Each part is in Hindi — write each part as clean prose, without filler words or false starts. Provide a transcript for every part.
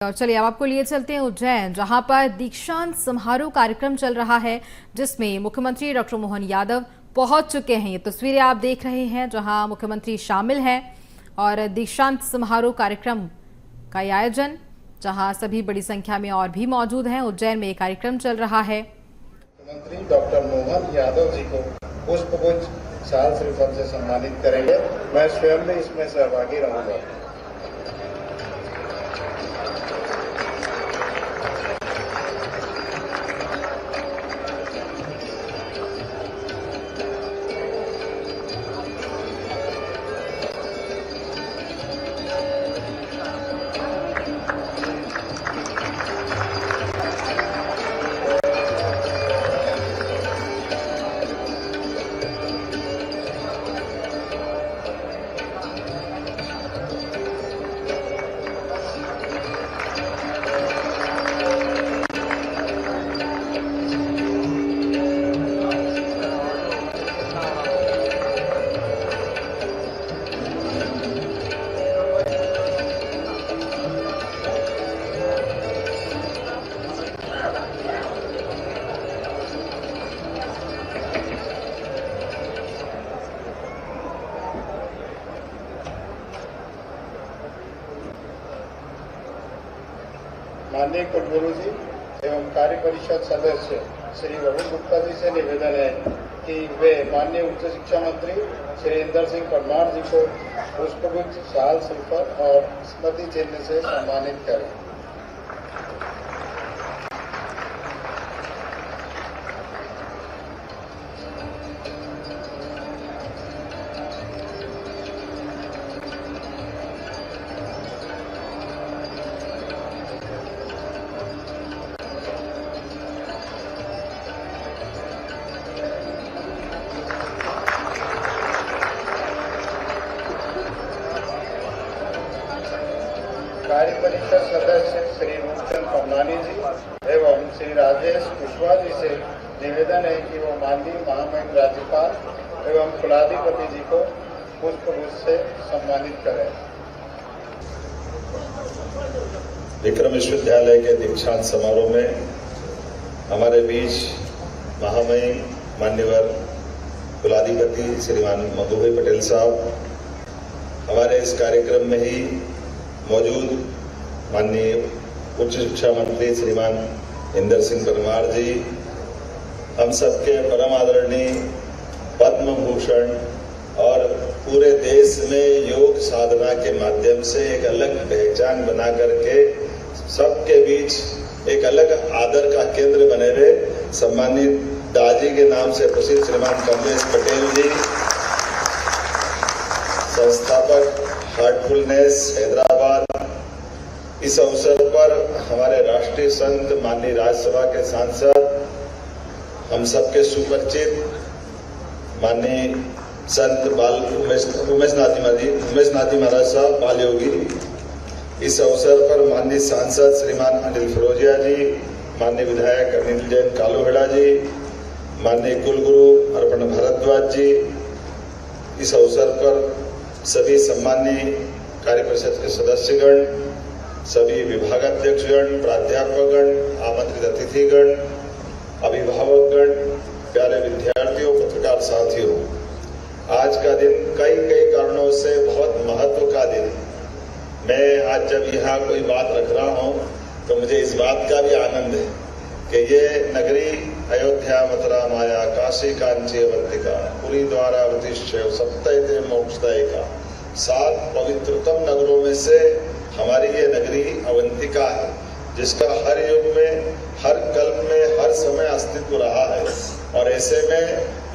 और चलिए अब आपको लिए चलते हैं उज्जैन, जहां पर दीक्षांत समारोह कार्यक्रम चल रहा है, जिसमें मुख्यमंत्री डॉक्टर मोहन यादव पहुंच चुके हैं। ये तस्वीरें आप देख रहे हैं जहां मुख्यमंत्री शामिल हैं और दीक्षांत समारोह कार्यक्रम का आयोजन, जहां सभी बड़ी संख्या में और भी मौजूद हैं। उज्जैन में ये कार्यक्रम चल रहा है। मुख्यमंत्री डॉक्टर मोहन यादव जी को पुष्पगुच्छ शाल श्रीफल से सम्मानित करेंगे। मैं स्वयं भी इसमें सहभागी रहूंगा। माननीय कुलगुरु जी एवं कार्य परिषद सदस्य श्री वरुण गुप्ता जी से निवेदन है कि वे माननीय उच्च शिक्षा मंत्री श्री इंदर सिंह परमार जी को पुष्पगुच्छ शाल श्रीफल और स्मृति चिन्ह से सम्मानित करें। कार्य परिषद सदस्य श्री रूपचंद पमलानी जी एवं श्री राजेश कुशवाहा जी से निवेदन है कि वो माननीय महामहिम राज्यपाल एवं कुलाधिपति जी को पुष्पगुच्छ से सम्मानित करें। विक्रम विश्वविद्यालय के दीक्षांत समारोह में हमारे बीच महामहिम मान्यवर कुलाधिपति श्रीमान मधुभाई पटेल साहब, हमारे इस कार्यक्रम में ही मौजूद माननीय उच्च शिक्षा मंत्री श्रीमान इंदर सिंह परमार जी, हम सबके परम आदरणीय पद्म भूषण और पूरे देश में योग साधना के माध्यम से एक अलग पहचान बना करके सबके बीच एक अलग आदर का केंद्र बने हुए सम्मानित दाजी के नाम से प्रसिद्ध श्रीमान कमलेश पटेल जी, संस्थापक हार्टफुलनेस हैदराबाद। इस अवसर पर हमारे राष्ट्रीय संत माननीय राज्यसभा के सांसद, हम सबके सुपरिचित माननीय संत उमेश नाथी महाराज साहब बाल योगी। इस अवसर पर माननीय सांसद श्रीमान अनिल फिरोजिया जी, माननीय विधायक अनिल जैन कालूहेड़ा जी, माननीय कुलगुरु अर्पण भारद्वाज जी। इस अवसर पर सभी सम्मानीय कार्य परिषद के सदस्यगण, सभी विभागाध्यक्षगण, प्राध्यापकगण, आमंत्रित अतिथिगण, अभिभावकगण, प्यारे विद्यार्थियों, पत्रकार साथियों, आज का दिन कई कारणों से बहुत महत्व का दिन। मैं आज जब यहाँ कोई बात रख रहा हूँ तो मुझे इस बात का भी आनंद है कि ये नगरी अयोध्या, मथुरा, माया, काशी, कांची, अवंतिका, पुरी, द्वारावतिश्च, सप्तैते मोक्षदायिका, 7 पवित्रतम नगरों में से हमारी ये नगरी अवंतिका है, जिसका हर युग में, हर कल्प में, हर समय अस्तित्व रहा है। और ऐसे में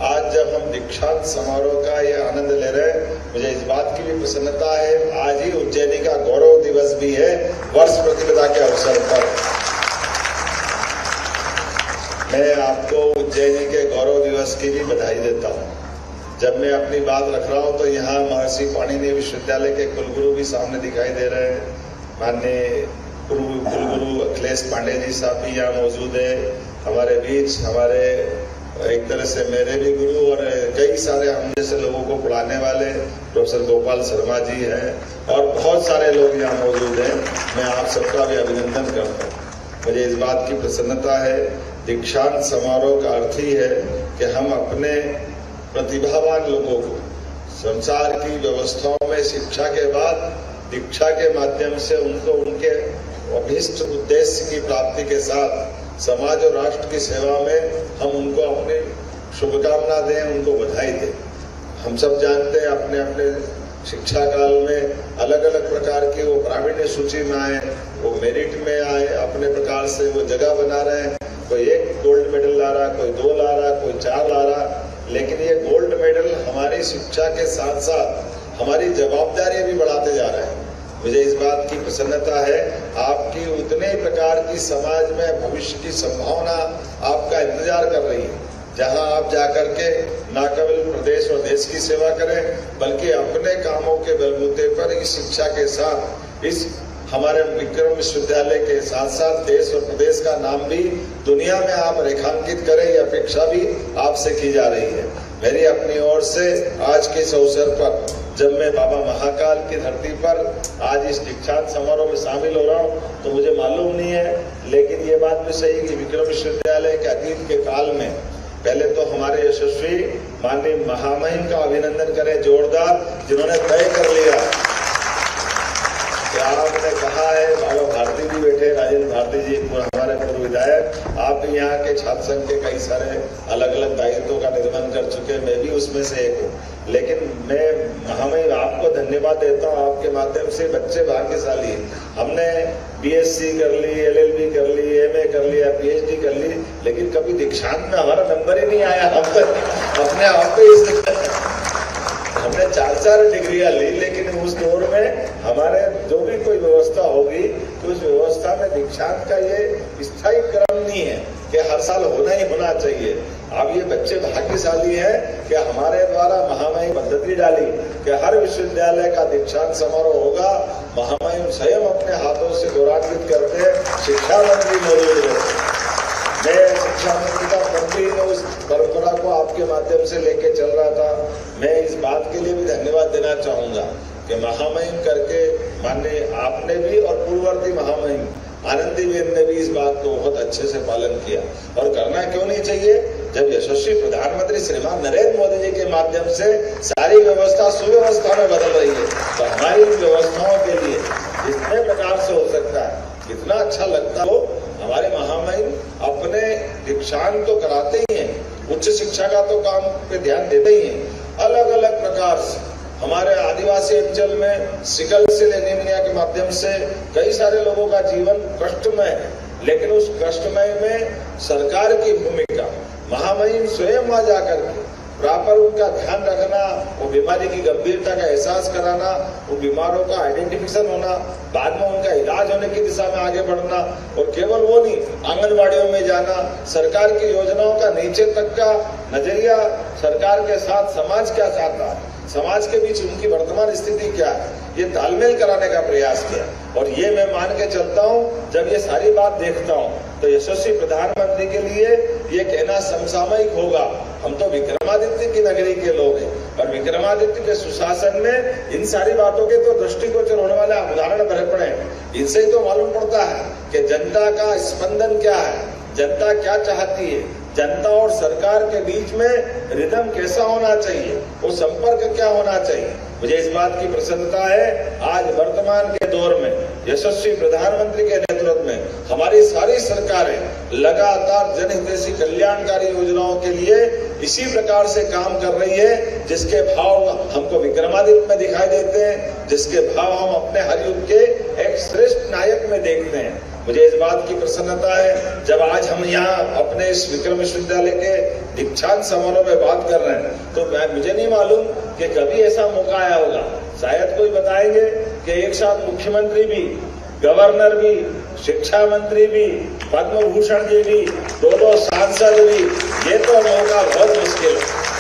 आज जब हम दीक्षांत समारोह का ये आनंद ले रहे हैं, मुझे इस बात की भी प्रसन्नता है, आज ही उज्जैनी का गौरव दिवस भी है, वर्ष प्रतिपदा के अवसर पर। मैं आपको उज्जैनी के गौरव दिवस की भी बधाई देता हूँ। जब मैं अपनी बात रख रहा हूँ तो यहाँ महर्षि पाणिनि विश्वविद्यालय के कुलगुरु भी सामने दिखाई दे रहे हैं। माननीय कुलगुरु अखिलेश पांडे जी साहब भी यहाँ मौजूद है। हमारे बीच हमारे एक तरह से मेरे भी गुरु और कई सारे हम जैसे लोगों को पढ़ाने वाले प्रोफेसर गोपाल शर्मा जी हैं और बहुत सारे लोग यहाँ मौजूद हैं। मैं आप सबका भी अभिनंदन करता हूँ। मुझे इस बात की प्रसन्नता है, दीक्षांत समारोह का अर्थ ही है कि हम अपने प्रतिभावान लोगों को संसार की व्यवस्थाओं में शिक्षा के बाद दीक्षा के माध्यम से उनको उनके अभीष्ट उद्देश्य की प्राप्ति के साथ समाज और राष्ट्र की सेवा में हम उनको अपनी शुभकामना दें, उनको बधाई दें। हम सब जानते हैं अपने अपने शिक्षा काल में अलग अलग प्रकार की वो प्रावीण्य सूची में आए, वो मेरिट में आए, अपने प्रकार से वो जगह बना रहे हैं। कोई 1 गोल्ड मेडल ला रहा, कोई 2 ला रहा, कोई 4 ला रहा, लेकिन ये गोल्ड मेडल हमारी शिक्षा के साथ साथ हमारी जवाबदारी भी बढ़ाते जा रहे हैं। मुझे इस बात की प्रसन्नता है, आपकी उतने प्रकार की समाज में भविष्य की संभावना आपका इंतजार कर रही है, जहां आप जाकर के न केवल प्रदेश और देश की सेवा करें बल्कि अपने कामों के बलबूते पर इस शिक्षा के साथ इस हमारे विक्रम विश्वविद्यालय के साथ साथ देश और प्रदेश का नाम भी दुनिया में आप रेखांकित करें, ये अपेक्षा भी आपसे की जा रही है। मेरी अपनी ओर से आज के इस अवसर पर जब मैं बाबा महाकाल की धरती पर आज इस दीक्षांत समारोह में शामिल हो रहा हूँ तो मुझे मालूम नहीं है, लेकिन ये बात भी सही कि विक्रम विश्वविद्यालय के अतीत के काल में पहले तो हमारे यशस्वी माननीय महामहिम का अभिनंदन करें जोरदार, जिन्होंने तय कर लिया कि आपने कहा है, बाबा भारती जी बैठे, राजेंद्र भारती जी हमारे पूर्व विधायक, आप भी यहाँ के छात्र संघ के कई सारे अलग अलग दायित्वों का निर्वहन कर चुके, मैं भी उसमें से एक हूँ। लेकिन मैं महामहिम आपको धन्यवाद देता हूँ, आपके माध्यम से बच्चे भाग्यशाली हैं। हमने BSc कर ली, LLB कर ली, MA कर लिया, PhD कर ली, लेकिन कभी दीक्षांत में हमारा नंबर ही नहीं आया। हम अपने आप पे हमने 4 डिग्रियां ली, लेकिन उस दौर में हमारे जो भी कोई व्यवस्था होगी तो उस व्यवस्था में दीक्षांत का ये स्थायी क्रम नहीं है कि हर साल होना ही होना चाहिए। अब ये बच्चे भाग्यशाली हैं कि हमारे द्वारा महामहिम पद्धति डाली कि हर विश्वविद्यालय का दीक्षांत समारोह होगा। महामहिम स्वयं अपने हाथों से गौरवान्वित करते, शिक्षा मंत्री मौजूद है। मैं शिक्षा मंत्री का मंत्री उस परंपरा को आपके माध्यम से लेके चल रहा था। मैं इस बात के लिए भी धन्यवाद देना चाहूंगा कि महामहिम करके माननीय आपने भी और पूर्ववर्ती महामहिम आनंदीबेन ने भी इस बात को बहुत अच्छे से पालन किया। और करना क्यों नहीं चाहिए, जब यशस्वी प्रधानमंत्री श्रीमान नरेंद्र मोदी जी के माध्यम से सारी व्यवस्था सुव्यवस्था में बदल रही है, तो हमारी व्यवस्थाओं के लिए जितने प्रकार से हो सकता है, कितना अच्छा लगता हो। हमारे महामहिम अपने दीक्षांत तो कराते ही हैं, उच्च शिक्षा का तो काम पे ध्यान देते ही हैं। अलग अलग प्रकार से हमारे आदिवासी अंचल में सिकल सेल एनीमिया के माध्यम से कई सारे लोगों का जीवन कष्टमय है, लेकिन उस कष्टमय में सरकार की भूमिका, महामहिम स्वयं वहां जाकर के प्रॉपर उनका ध्यान रखना, वो बीमारी की गंभीरता का एहसास कराना, वो बीमारों का आइडेंटिफिकेशन होना, बाद में उनका इलाज होने की दिशा में आगे बढ़ना, और केवल वो नहीं, आंगनबाड़ियों में जाना, सरकार की योजनाओं का नीचे तक का नजरिया, सरकार के साथ समाज क्या चाहता है, समाज के बीच उनकी वर्तमान स्थिति क्या है, ये तालमेल कराने का प्रयास किया। और ये मैं मान के चलता हूँ, जब ये सारी बात देखता हूँ तो यशस्वी प्रधानमंत्री के लिए ये कहना समसामयिक होगा। हम तो विक्रमादित्य की नगरी के लोग हैं, और विक्रमादित्य के सुशासन में इन सारी बातों के तो दृष्टिगोचर होने वाले उदाहरण भरे पड़े हैं। इनसे ही तो मालूम पड़ता है कि जनता का स्पंदन क्या है, जनता क्या चाहती है, जनता और सरकार के बीच में रिदम कैसा होना चाहिए, वो संपर्क क्या होना चाहिए। मुझे इस बात की प्रसन्नता है, आज वर्तमान के दौर में यशस्वी प्रधानमंत्री के नेतृत्व में हमारी सारी सरकारें लगातार जनहितैषी कल्याणकारी योजनाओं के लिए इसी प्रकार से काम कर रही है, जिसके भाव हमको विक्रमादित्य में दिखाई देते हैं, जिसके भाव हम अपने हर युग के एक श्रेष्ठ नायक में देखते हैं। मुझे इस बात की प्रसन्नता है, जब आज हम यहाँ अपने इस विक्रम विश्वविद्यालय के दीक्षांत समारोह में बात कर रहे हैं, तो मुझे नहीं मालूम कि कभी ऐसा मौका आया होगा। शायद कोई बताएंगे कि एक साथ मुख्यमंत्री भी, गवर्नर भी, शिक्षा मंत्री भी, पद्म भूषण जी भी, 2 सांसद भी, ये तो मौका बहुत मुश्किल है।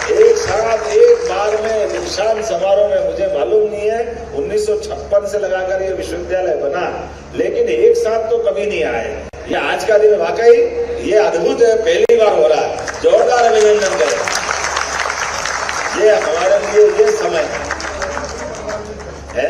एक साथ एक बार में दीक्षांत समारोह में, मुझे मालूम नहीं है 1956 से लगाकर ये विश्वविद्यालय बना, लेकिन एक साथ तो कभी नहीं आए। ये आज का दिन वाकई ये अद्भुत है, पहली बार हो रहा है। जोरदार अभिनंदन करें। ये हमारे लिए ये समय है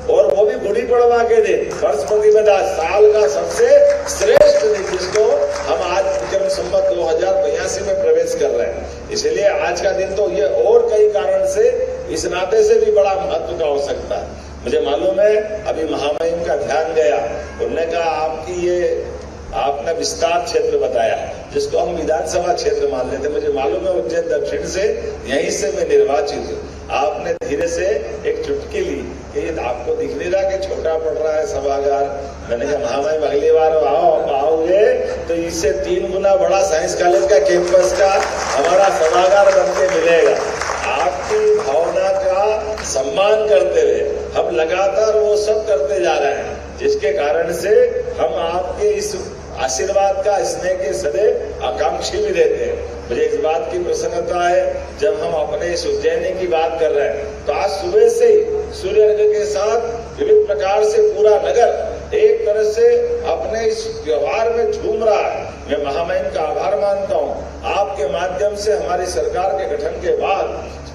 और वो भी गुड़ी पड़वा के दिन, वर्ष प्रतिपदा, साल का सबसे श्रेष्ठ दिन, जिसको हम आज विक्रम संवत 2082 में प्रवेश कर रहे हैं। इसलिए आज का दिन तो ये और कई कारण से इस नाते से भी बड़ा महत्व का हो सकता है। मुझे मालूम है अभी महामहिम का ध्यान गया, उन्होंने कहा आपने विस्तार क्षेत्र बताया जिसको हम विधानसभा क्षेत्र मान लेते। मुझे मालूम है उज्जैन दक्षिण से यहीं से मैं निर्वाचित हूँ। आपने धीरे से एक चुटकी ली कि ये आपको दिख नहीं रहा कि छोटा पड़ रहा है सभागार। मैंने कहा महामहिम अगली बार आओगे तो इससे 3 गुना बड़ा साइंस कॉलेज का कैंपस का हमारा सभागार बन के मिलेगा। आपकी भावना का सम्मान करते हुए हम लगातार वो सब करते जा रहे हैं, जिसके कारण से हम आपके इस आशीर्वाद का, स्नेह के सदैव आकांक्षी भी रहते हैं। मुझे इस बात की प्रसन्नता है जब हम अपने इस उज्जैनी की बात कर रहे हैं तो आज सुबह से ही सूर्य अर्घ्य के साथ विविध प्रकार से पूरा नगर एक तरह से अपने इस त्योहार में झूम रहा है। मैं महामहिम का आभार मानता हूँ। आपके माध्यम से हमारी सरकार के गठन के बाद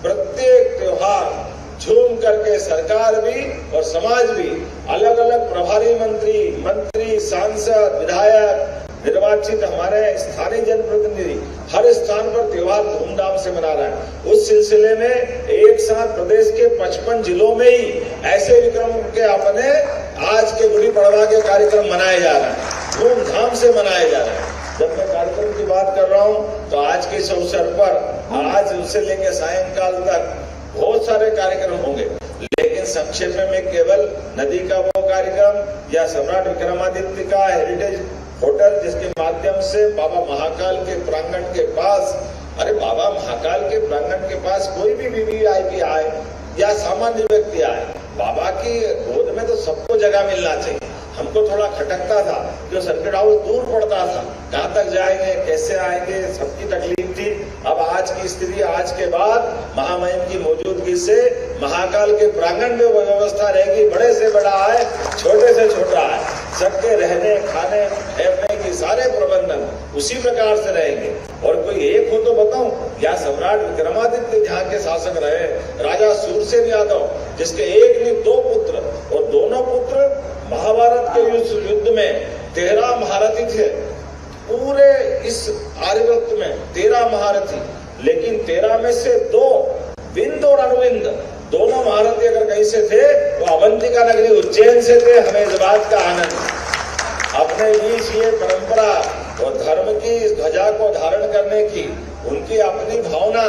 प्रत्येक त्योहार झूम करके सरकार भी और समाज भी, अलग अलग प्रभारी मंत्री, सांसद, विधायक, निर्वाचित हमारे स्थानीय जनप्रतिनिधि हर स्थान पर त्योहार धूमधाम से मना रहे हैं। उस सिलसिले में एक साथ प्रदेश के 55 जिलों में ही ऐसे विक्रम के अपने आज के गुड़ी पड़वा के कार्यक्रम मनाए जा रहे हैं, धूमधाम से मनाए जा रहे हैं। जब मैं कार्यक्रम की बात कर रहा हूँ तो आज के इस अवसर पर आज उसे लेकर सायंकाल तक बहुत सारे कार्यक्रम होंगे, लेकिन संक्षेप में केवल नदी का वो कार्यक्रम या सम्राट विक्रमादित्य का हेरिटेज होटल जिसके माध्यम से बाबा महाकाल के प्रांगण के पास, अरे बाबा महाकाल के प्रांगण के पास कोई भी वीवीआईपी आए या सामान्य व्यक्ति आए, बाबा की गोद में तो सबको जगह मिलना चाहिए। हमको थोड़ा खटकता था कि सर्किट हाउस दूर पड़ता था, कहाँ तक जाएंगे, कैसे आएंगे, सबकी तकलीफ थी। अब आज की स्थिति, आज के बाद महामहिम की मौजूदगी से महाकाल के प्रांगण में वो व्यवस्था रहेगी। बड़े से बड़ा है, छोटे से छोटा है, सबके रहने, खाने, ठहरने की सारे प्रबंधन उसी प्रकार से रहेंगे। और कोई एक हो तो बताऊं, या सम्राट विक्रमादित्य जहाँ के शासक रहे, राजा सूरसेन यादव, जिसके एक नहीं 2 पुत्र, और दोनों पुत्र महाभारत के युद्ध में 13 महारथी थे। पूरे इस आर्यवृत्त में 13 महारथी, लेकिन 13 में से 2 विंद और अनुविंद, दोनों महारथी अगर कहीं से थे वो अवंतिका नगरी उज्जैन से थे। हमें इस बात का आनंद, अपने बीच ये परंपरा और धर्म की ध्वजा को धारण करने की उनकी अपनी भावना,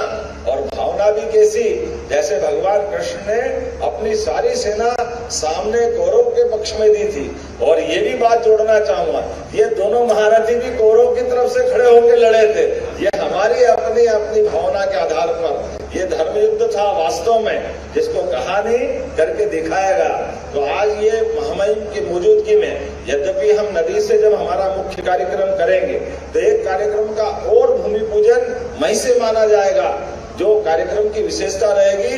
और भावना भी कैसी, जैसे भगवान कृष्ण ने अपनी सारी सेना सामने कौरव के पक्ष में दी थी। और ये भी बात जोड़ना चाहूंगा, ये दोनों महारथी भी कौरव की तरफ से खड़े होकर लड़े थे। ये हमारी अपनी अपनी भावना के आधार पर ये धर्म युद्ध था वास्तव में, जिसको कहानी करके दिखाएगा। तो आज ये महामहिम की मौजूदगी में, यद्यपि हम नदी से जब हमारा मुख्य कार्यक्रम करेंगे तो एक कार्यक्रम का और भूमि पूजन मई से माना जाएगा, जो कार्यक्रम की विशेषता रहेगी।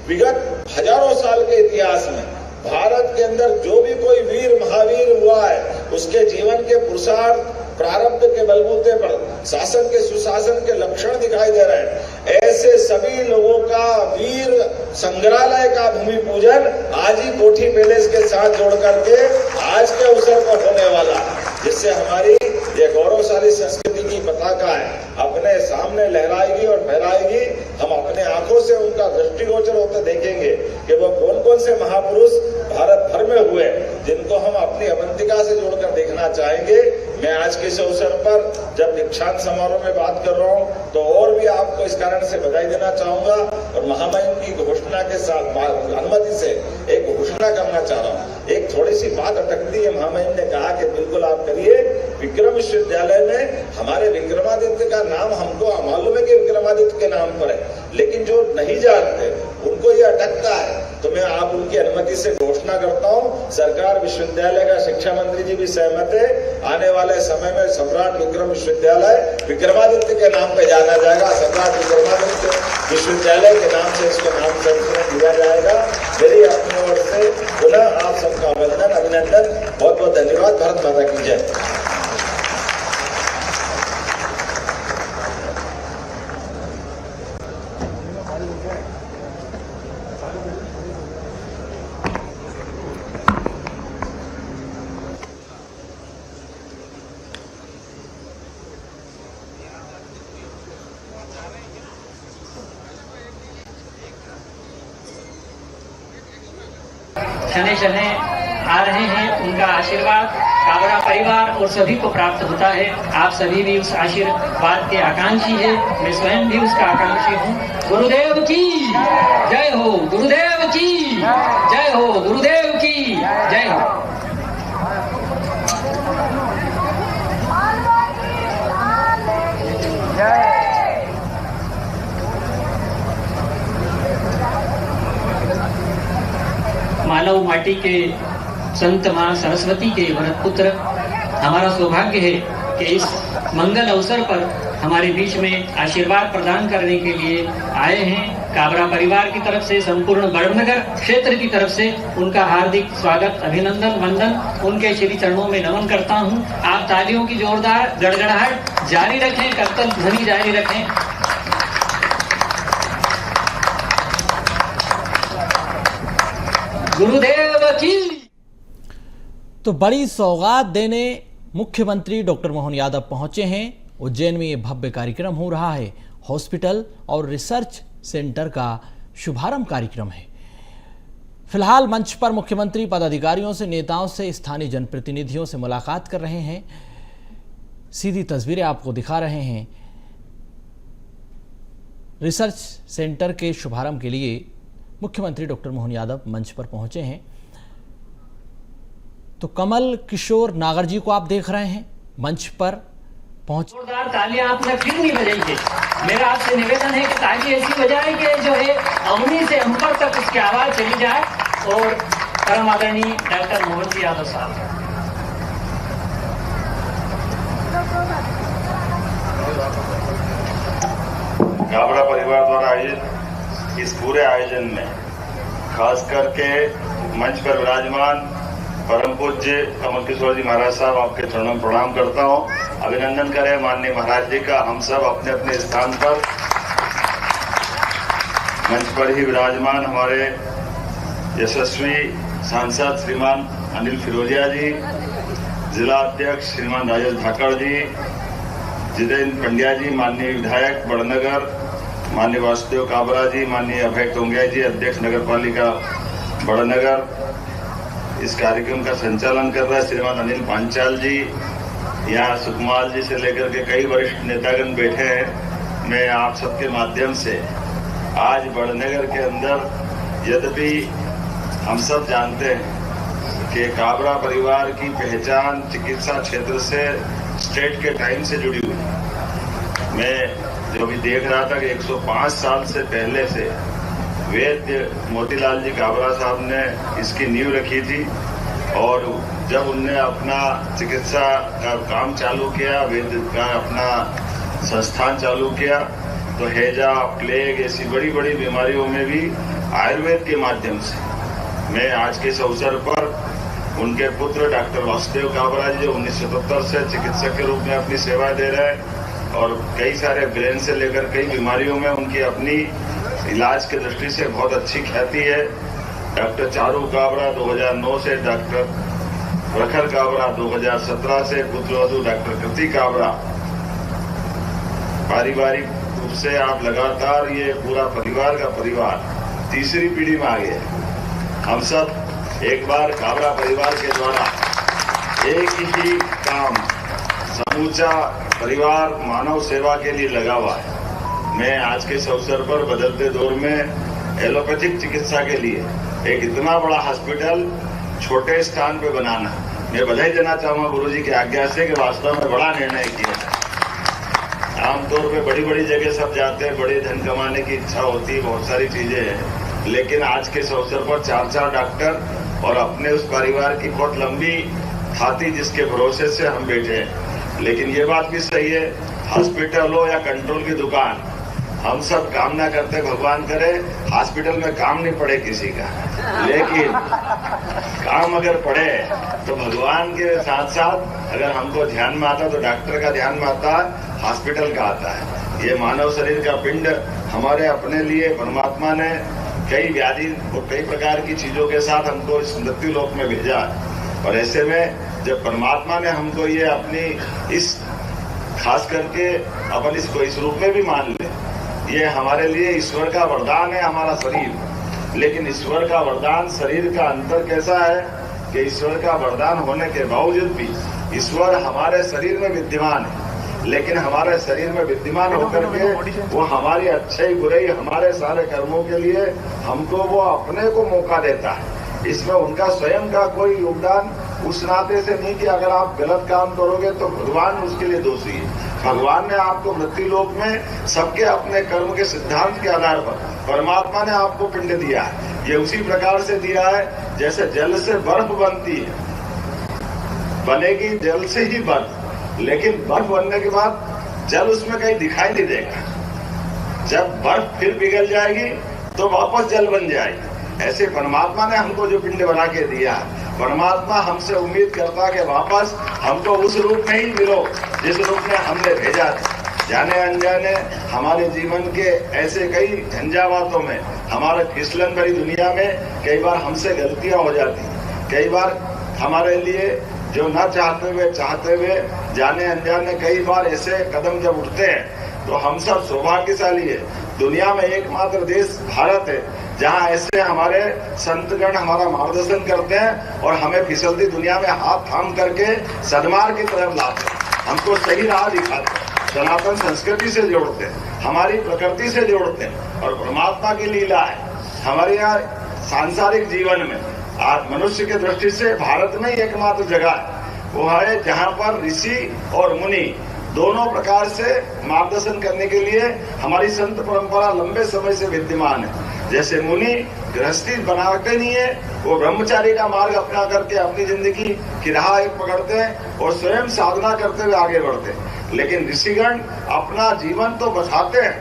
विगत हजारों साल के इतिहास में भारत के अंदर जो भी कोई वीर महावीर हुआ है, उसके जीवन के पुरुषार्थ प्रारब्ध के बलबूते पर शासन के सुशासन के लक्षण दिखाई दे रहे हैं। ऐसे सभी लोगों का वीर संग्रहालय का भूमि पूजन आज ही कोठी पैलेस के साथ जोड़ करके आज के अवसर पर होने वाला, जिससे हमारी ये गौरवशाली संस्कृति की पताका है अपने सामने लहराएगी और फहराएगी। हम अपने आंखों से उनका दृष्टिगोचर होते देखेंगे कि वो कौन कौन से महापुरुष भारत भर में हुए, जिनको हम अपनी अवंतिका से जोड़कर देखना चाहेंगे। मैं आज के इस अवसर पर जब दीक्षांत समारोह में बात कर रहा हूँ तो और भी आपको इस कारण से बधाई देना चाहूंगा, और महामहिम की घोषणा के साथ अनुमति से एक घोषणा करना चाह रहा हूँ। एक थोड़ी सी बात अटकती है, महामहिम ने कहा कि बिल्कुल आप करिए। विक्रम विश्वविद्यालय में हमारे विक्रमादित्य का नाम हमको मालूम है कि विक्रमादित्य के नाम पर है, लेकिन जो नहीं जानते उनको ये अटकता है। तो मैं आप उनकी अनुमति से घोषणा करता हूँ, सरकार विश्वविद्यालय का शिक्षा मंत्री जी भी सहमत है, आने वाले समय में सम्राट विक्रम विश्वविद्यालय विक्रमादित्य के नाम पे जाना जाएगा। सम्राट विक्रमादित्य विश्वविद्यालय के नाम से इसको नाम संशोधन दिया जाएगा। मेरी अपनी ओर से पुनः आप सबका वंदन, अभिनंदन, बहुत बहुत धन्यवाद। भारत माता की जय। शनै शनै आ रहे हैं, उनका आशीर्वाद काबरा परिवार और सभी को प्राप्त होता है। आप सभी भी उस आशीर्वाद के आकांक्षी है, मैं स्वयं भी उसका आकांक्षी हूँ। गुरुदेव की जय हो, गुरुदेव की जय हो, गुरुदेव की जय हो। मानव माटी के संत मां सरस्वती के वरद पुत्र, हमारा सौभाग्य है कि इस मंगल अवसर पर हमारे बीच में आशीर्वाद प्रदान करने के लिए आए हैं। काबरा परिवार की तरफ से, संपूर्ण बड़नगर क्षेत्र की तरफ से उनका हार्दिक स्वागत, अभिनंदन, वंदन, उनके श्री चरणों में नमन करता हूं। आप तालियों की जोरदार गड़गड़ाहट जारी रखें, करतल ध्वनि जारी रखें। गुरुदेव की। तो बड़ी सौगात देने मुख्यमंत्री डॉक्टर मोहन यादव पहुंचे हैं। उज्जैन में ये भव्य कार्यक्रम हो रहा है। हॉस्पिटल और रिसर्च सेंटर का शुभारंभ कार्यक्रम है। फिलहाल मंच पर मुख्यमंत्री पदाधिकारियों से, नेताओं से, स्थानीय जनप्रतिनिधियों से मुलाकात कर रहे हैं। सीधी तस्वीरें आपको दिखा रहे हैं। रिसर्च सेंटर के शुभारंभ के लिए मुख्यमंत्री डॉक्टर मोहन यादव मंच पर पहुंचे हैं। तो कमल किशोर नागर जी को आप देख रहे हैं मंच पर पहुंच। जोरदार तालियां आपने फिर नहीं बजाई है। मेरा आपसे निवेदन है कि ताली ऐसी बजाए कि जो है अवनी से अंबर तक उसकी आवाज चली जाए। और परम आदरणीय डॉक्टर मोहन जी यादव साहब। काबरा परिवार द्वारा आयोजित इस पूरे आयोजन में खास करके मंच पर विराजमान परम पूज्य कमल किशोर जी महाराज साहब, आपके चरणों में प्रणाम करता हूं। अभिनंदन करें माननीय महाराज जी का। हम सब अपने अपने स्थान पर मंच पर ही विराजमान हमारे यशस्वी सांसद श्रीमान अनिल फिरोजिया जी, जिला अध्यक्ष श्रीमान राजेश धाकड़ जी, जितेंद्र पंड्या जी, माननीय विधायक बड़नगर माननीय वासुदेव काबरा जी, माननीय अभय टोंगिया जी, अध्यक्ष नगर पालिका बड़नगर। इस कार्यक्रम का संचालन कर रहे श्रीमान अनिल पांचाल जी, यहाँ सुकमाल जी से लेकर के कई वरिष्ठ नेतागण बैठे हैं। मैं आप सबके माध्यम से आज बड़नगर के अंदर, यद्यपि हम सब जानते हैं कि काबरा परिवार की पहचान चिकित्सा क्षेत्र से स्टेट के टाइम से जुड़ी हुई है। मैं जो भी देख रहा था कि 105 साल से पहले से वैद्य मोतीलाल जी काबरा साहब ने इसकी नींव रखी थी। और जब उनने अपना चिकित्सा का काम चालू किया, वैद्य का अपना संस्थान चालू किया, तो हैजा, प्लेग ऐसी बड़ी बड़ी बीमारियों में भी आयुर्वेद के माध्यम से मैं आज के इस अवसर पर उनके पुत्र डॉक्टर वासुदेव काबरा जी, जो 1977 से चिकित्सक के रूप में अपनी सेवाएं दे रहे हैं और कई सारे ब्रेन से लेकर कई बीमारियों में उनकी अपनी इलाज की दृष्टि से बहुत अच्छी ख्याति है। डॉक्टर चारू काबरा 2009 से, डॉक्टर प्रखर काबरा 2017 से, पुत्रवधू डॉक्टर कृति काबरा। पारिवारिक रूप से आप लगातार ये पूरा परिवार का परिवार तीसरी पीढ़ी में आ गए। हम सब एक बार काबरा परिवार के द्वारा एक ही काम, समूचा परिवार मानव सेवा के लिए लगा हुआ है। मैं आज के इस अवसर पर बदलते दौर में एलोपैथिक चिकित्सा के लिए एक इतना बड़ा हॉस्पिटल छोटे स्थान पे बनाना, मैं बधाई देना चाहूंगा गुरुजी की आज्ञा से कि वास्तव में बड़ा निर्णय किया है। आमतौर पे बड़ी बड़ी जगह सब जाते हैं, बड़े धन कमाने की इच्छा होती है, बहुत सारी चीजें हैं, लेकिन आज के इस अवसर पर 4 डॉक्टर और अपने उस परिवार की बहुत लंबी खाती जिसके भरोसे से हम बैठे हैं। लेकिन ये बात भी सही है, हॉस्पिटल हो या कंट्रोल की दुकान, हम सब कामना करते भगवान करे हॉस्पिटल में काम नहीं पड़े किसी का, लेकिन काम अगर पड़े तो भगवान के साथ साथ अगर हमको ध्यान में आता तो डॉक्टर का ध्यान में आता है, हॉस्पिटल का आता है। ये मानव शरीर का पिंड हमारे अपने लिए परमात्मा ने कई व्याधि और कई प्रकार की चीजों के साथ हमको इस मृत्यु लोक में भेजा है। और ऐसे में जब परमात्मा ने हमको ये अपनी इस खास करके अपन इसको इस रूप में भी मान ले, ये हमारे लिए ईश्वर का वरदान है हमारा शरीर। लेकिन ईश्वर का वरदान शरीर का अंतर कैसा है कि ईश्वर का वरदान होने के बावजूद भी ईश्वर हमारे शरीर में विद्यमान है, लेकिन हमारे शरीर में विद्यमान होकर के वो हमारी अच्छाई बुराई हमारे सारे कर्मों के लिए हमको वो अपने को मौका देता है। इसमें उनका स्वयं का कोई योगदान उस नाते से नहीं कि अगर आप गलत काम करोगे तो भगवान उसके लिए दोषी है। भगवान ने आपको मृत्यु लोक में सबके अपने कर्म के सिद्धांत के आधार पर परमात्मा ने आपको पिंड दिया है। ये उसी प्रकार से दिया है जैसे जल से बर्फ बनती है, बनेगी जल से ही बर्फ, लेकिन बर्फ बनने के बाद जल उसमें कहीं दिखाई नहीं देगा। जब बर्फ फिर पिघल जाएगी तो वापस जल बन जाएगी। ऐसे परमात्मा ने हमको जो पिंड बना के दिया है, परमात्मा हमसे उम्मीद करता कि वापस हमको उस रूप में ही मिलो जिस रूप में हमने भेजा था। जाने अनजाने हमारे जीवन के ऐसे कई झंझावातों में, हमारे फिसलन भरी दुनिया में कई बार हमसे गलतियां हो जाती। कई बार हमारे लिए जो न चाहते हुए जाने अनजाने कई बार ऐसे कदम जब उठते हैं तो हम सब सौभाग्यशाली है। दुनिया में एकमात्र देश भारत है जहां ऐसे हमारे संतगण हमारा मार्गदर्शन करते हैं और हमें फिसलती दुनिया में हाथ थाम करके सदमार्ग की तरफ लाते हैं, हमको सही राह दिखाते हैं, सनातन संस्कृति से जोड़ते हैं, हमारी प्रकृति से जोड़ते हैं। और परमात्मा की लीला है हमारे यहाँ सांसारिक जीवन में। आज मनुष्य की दृष्टि से भारत में ही एकमात्र जगह है वो है जहाँ पर ऋषि और मुनि दोनों प्रकार से मार्गदर्शन करने के लिए हमारी संत परंपरा लंबे समय से विद्यमान है। जैसे मुनि गृहस्थी बनाते नहीं है, वो ब्रह्मचारी का मार्ग अपना करके अपनी जिंदगी की राह एक पकड़ते हैं और स्वयं साधना करते हुए आगे बढ़ते हैं। लेकिन ऋषिगण अपना जीवन तो बचाते हैं,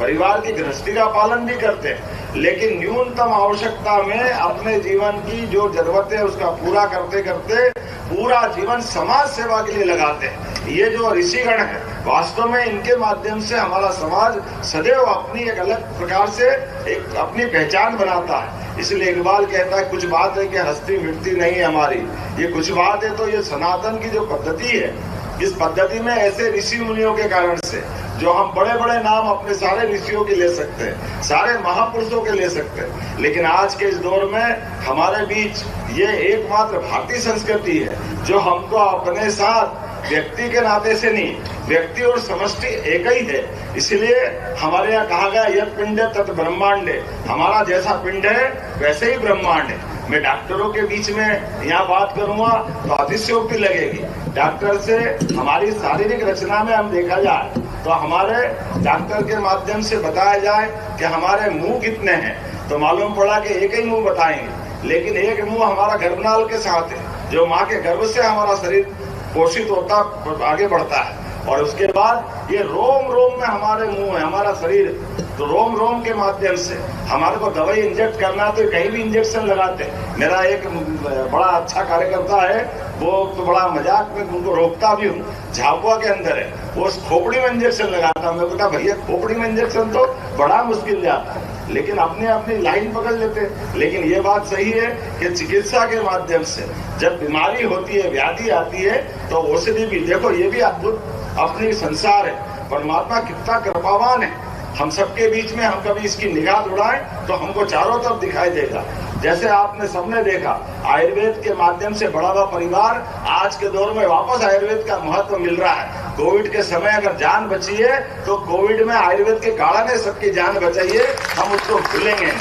परिवार की गृहस्थी का पालन भी करते हैं, लेकिन न्यूनतम आवश्यकता में अपने जीवन की जो जरूरत है उसका पूरा करते करते पूरा जीवन समाज सेवा के लिए लगाते हैं। ये जो ऋषिगण है वास्तव में इनके माध्यम से हमारा समाज सदैव अपनी एक अलग प्रकार से एक अपनी पहचान बनाता है। इसलिए इकबाल कहता है कुछ बात है कि हस्ती मिटती नहीं है हमारी, ये कुछ बात है तो ये सनातन की जो पद्धति है, इस पद्धति में ऐसे ऋषि मुनियों के कारण से जो हम बड़े बड़े नाम अपने सारे ऋषियों के ले सकते हैं, सारे महापुरुषों के ले सकते हैं, लेकिन आज के इस दौर में हमारे बीच ये एकमात्र भारतीय संस्कृति है जो हमको अपने साथ व्यक्ति के नाते से नहीं, व्यक्ति और समष्टि एक ही है। इसलिए हमारे यहाँ कहा गया यह पिंड है तत् ब्रह्मांड है, हमारा जैसा पिंड है वैसे ही ब्रह्मांड है। मैं डॉक्टरों के बीच में यहाँ बात करूंगा तो अतिशयोक्ति लगेगी। डॉक्टर से हमारी शारीरिक रचना में हम देखा जाए तो हमारे डॉक्टर के माध्यम से बताया जाए कि हमारे मुंह कितने हैं तो मालूम पड़ा कि एक ही मुंह बताएंगे, लेकिन एक मुंह हमारा गर्भनाल के साथ है जो माँ के गर्भ से हमारा शरीर पोषित होता आगे बढ़ता है। और उसके बाद ये रोम रोम में हमारे मुंह है, हमारा शरीर, तो रोम रोम के माध्यम से हमारे को दवाई इंजेक्ट करना तो कहीं भी इंजेक्शन लगाते हैं। मेरा एक बड़ा अच्छा कार्यकर्ता है, वो तो बड़ा मजाक में उनको रोकता भी हूँ, झाबुआ के अंदर है, वो उस खोपड़ी में इंजेक्शन लगाता। मैं बोलता भैया खोपड़ी में इंजेक्शन तो बड़ा मुश्किल जाता है, लेकिन अपनी अपनी लाइन पकड़ लेते हैं। लेकिन ये बात सही है कि चिकित्सा के माध्यम से जब बीमारी होती है, व्याधि आती है, तो औषधि भी देखो, ये भी अद्भुत अपनी संसार है। परमात्मा कितना कृपावान है, हम सबके बीच में हम कभी इसकी निगाह उड़ाएं तो हमको चारों तरफ दिखाई देगा। जैसे आपने सबने देखा आयुर्वेद के माध्यम से बड़ा हुआ परिवार आज के दौर में वापस आयुर्वेद का महत्व मिल रहा है। कोविड के समय अगर जान बची है तो कोविड में आयुर्वेद के काढ़ा ने सबकी जान बचाई है, हम उसको भूलेंगे।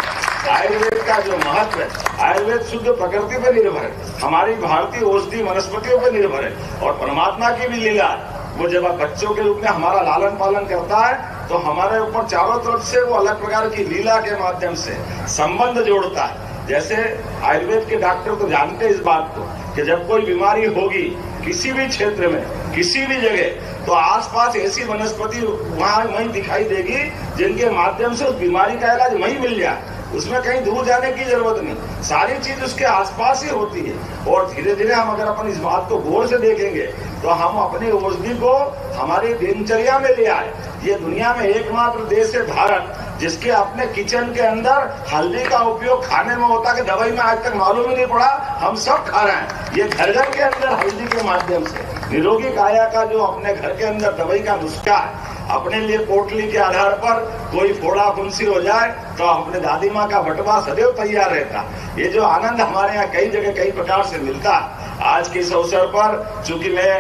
आयुर्वेद का जो महत्व है, आयुर्वेद शुद्ध प्रकृति पर निर्भर है, हमारी भारतीय औषधि वनस्पतियों पर निर्भर है। और परमात्मा की भी लीला है, वो जब बच्चों के रूप में हमारा लालन पालन करता है तो हमारे ऊपर चारों तरफ से वो अलग प्रकार की लीला के माध्यम से संबंध जोड़ता है। जैसे आयुर्वेद के डॉक्टर तो जानते हैं इस बात को कि जब कोई बीमारी होगी किसी भी क्षेत्र में, किसी भी जगह, तो आसपास ऐसी वनस्पति वहां वहीं दिखाई देगी जिनके माध्यम से उस बीमारी का इलाज वहीं मिल जाए, उसमें कहीं दूर जाने की जरूरत नहीं, सारी चीज उसके आसपास ही होती है। और धीरे धीरे हम अगर अपन इस बात को गौर से देखेंगे तो हम अपनी औषधि को हमारी दिनचर्या में ले आए। ये दुनिया में एकमात्र देश है भारत जिसके अपने किचन के अंदर हल्दी का उपयोग खाने में होता कि दवाई में आज तक मालूम ही नहीं पड़ा, हम सब खा रहे हैं। ये घर घर के अंदर हल्दी के माध्यम से निरोगी काया का जो अपने घर के अंदर दवाई का नुस्खा है, अपने लिए पोटली के आधार पर कोई फोड़ा फुंसी हो जाए तो अपने दादी माँ का बटवा सदैव तैयार रहता। ये जो आनंद हमारे यहाँ कई जगह कई प्रकार से मिलता है, आज के इस अवसर पर चूंकि मैं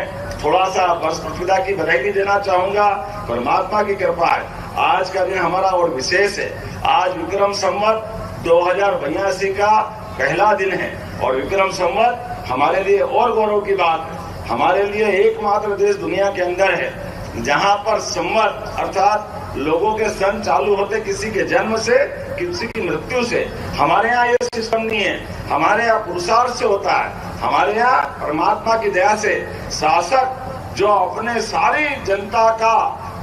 थोड़ा सा वर्ष प्रतिष्ठा की बधाई भी देना चाहूंगा। परमात्मा की कृपा है, आज का दिन हमारा और विशेष है। आज विक्रम संवत 2082 का पहला दिन है और विक्रम संवत हमारे लिए और गौरव की बात है। हमारे लिए एकमात्र देश दुनिया के अंदर है जहां पर संवत अर्थात लोगों के सन चालू होते किसी के जन्म से किसी की मृत्यु से। हमारे यहाँ ये सिस्टम नहीं है, हमारे यहाँ पुरुषार्थ से होता है। हमारे यहाँ परमात्मा की दया से शासक जो अपने सारी जनता का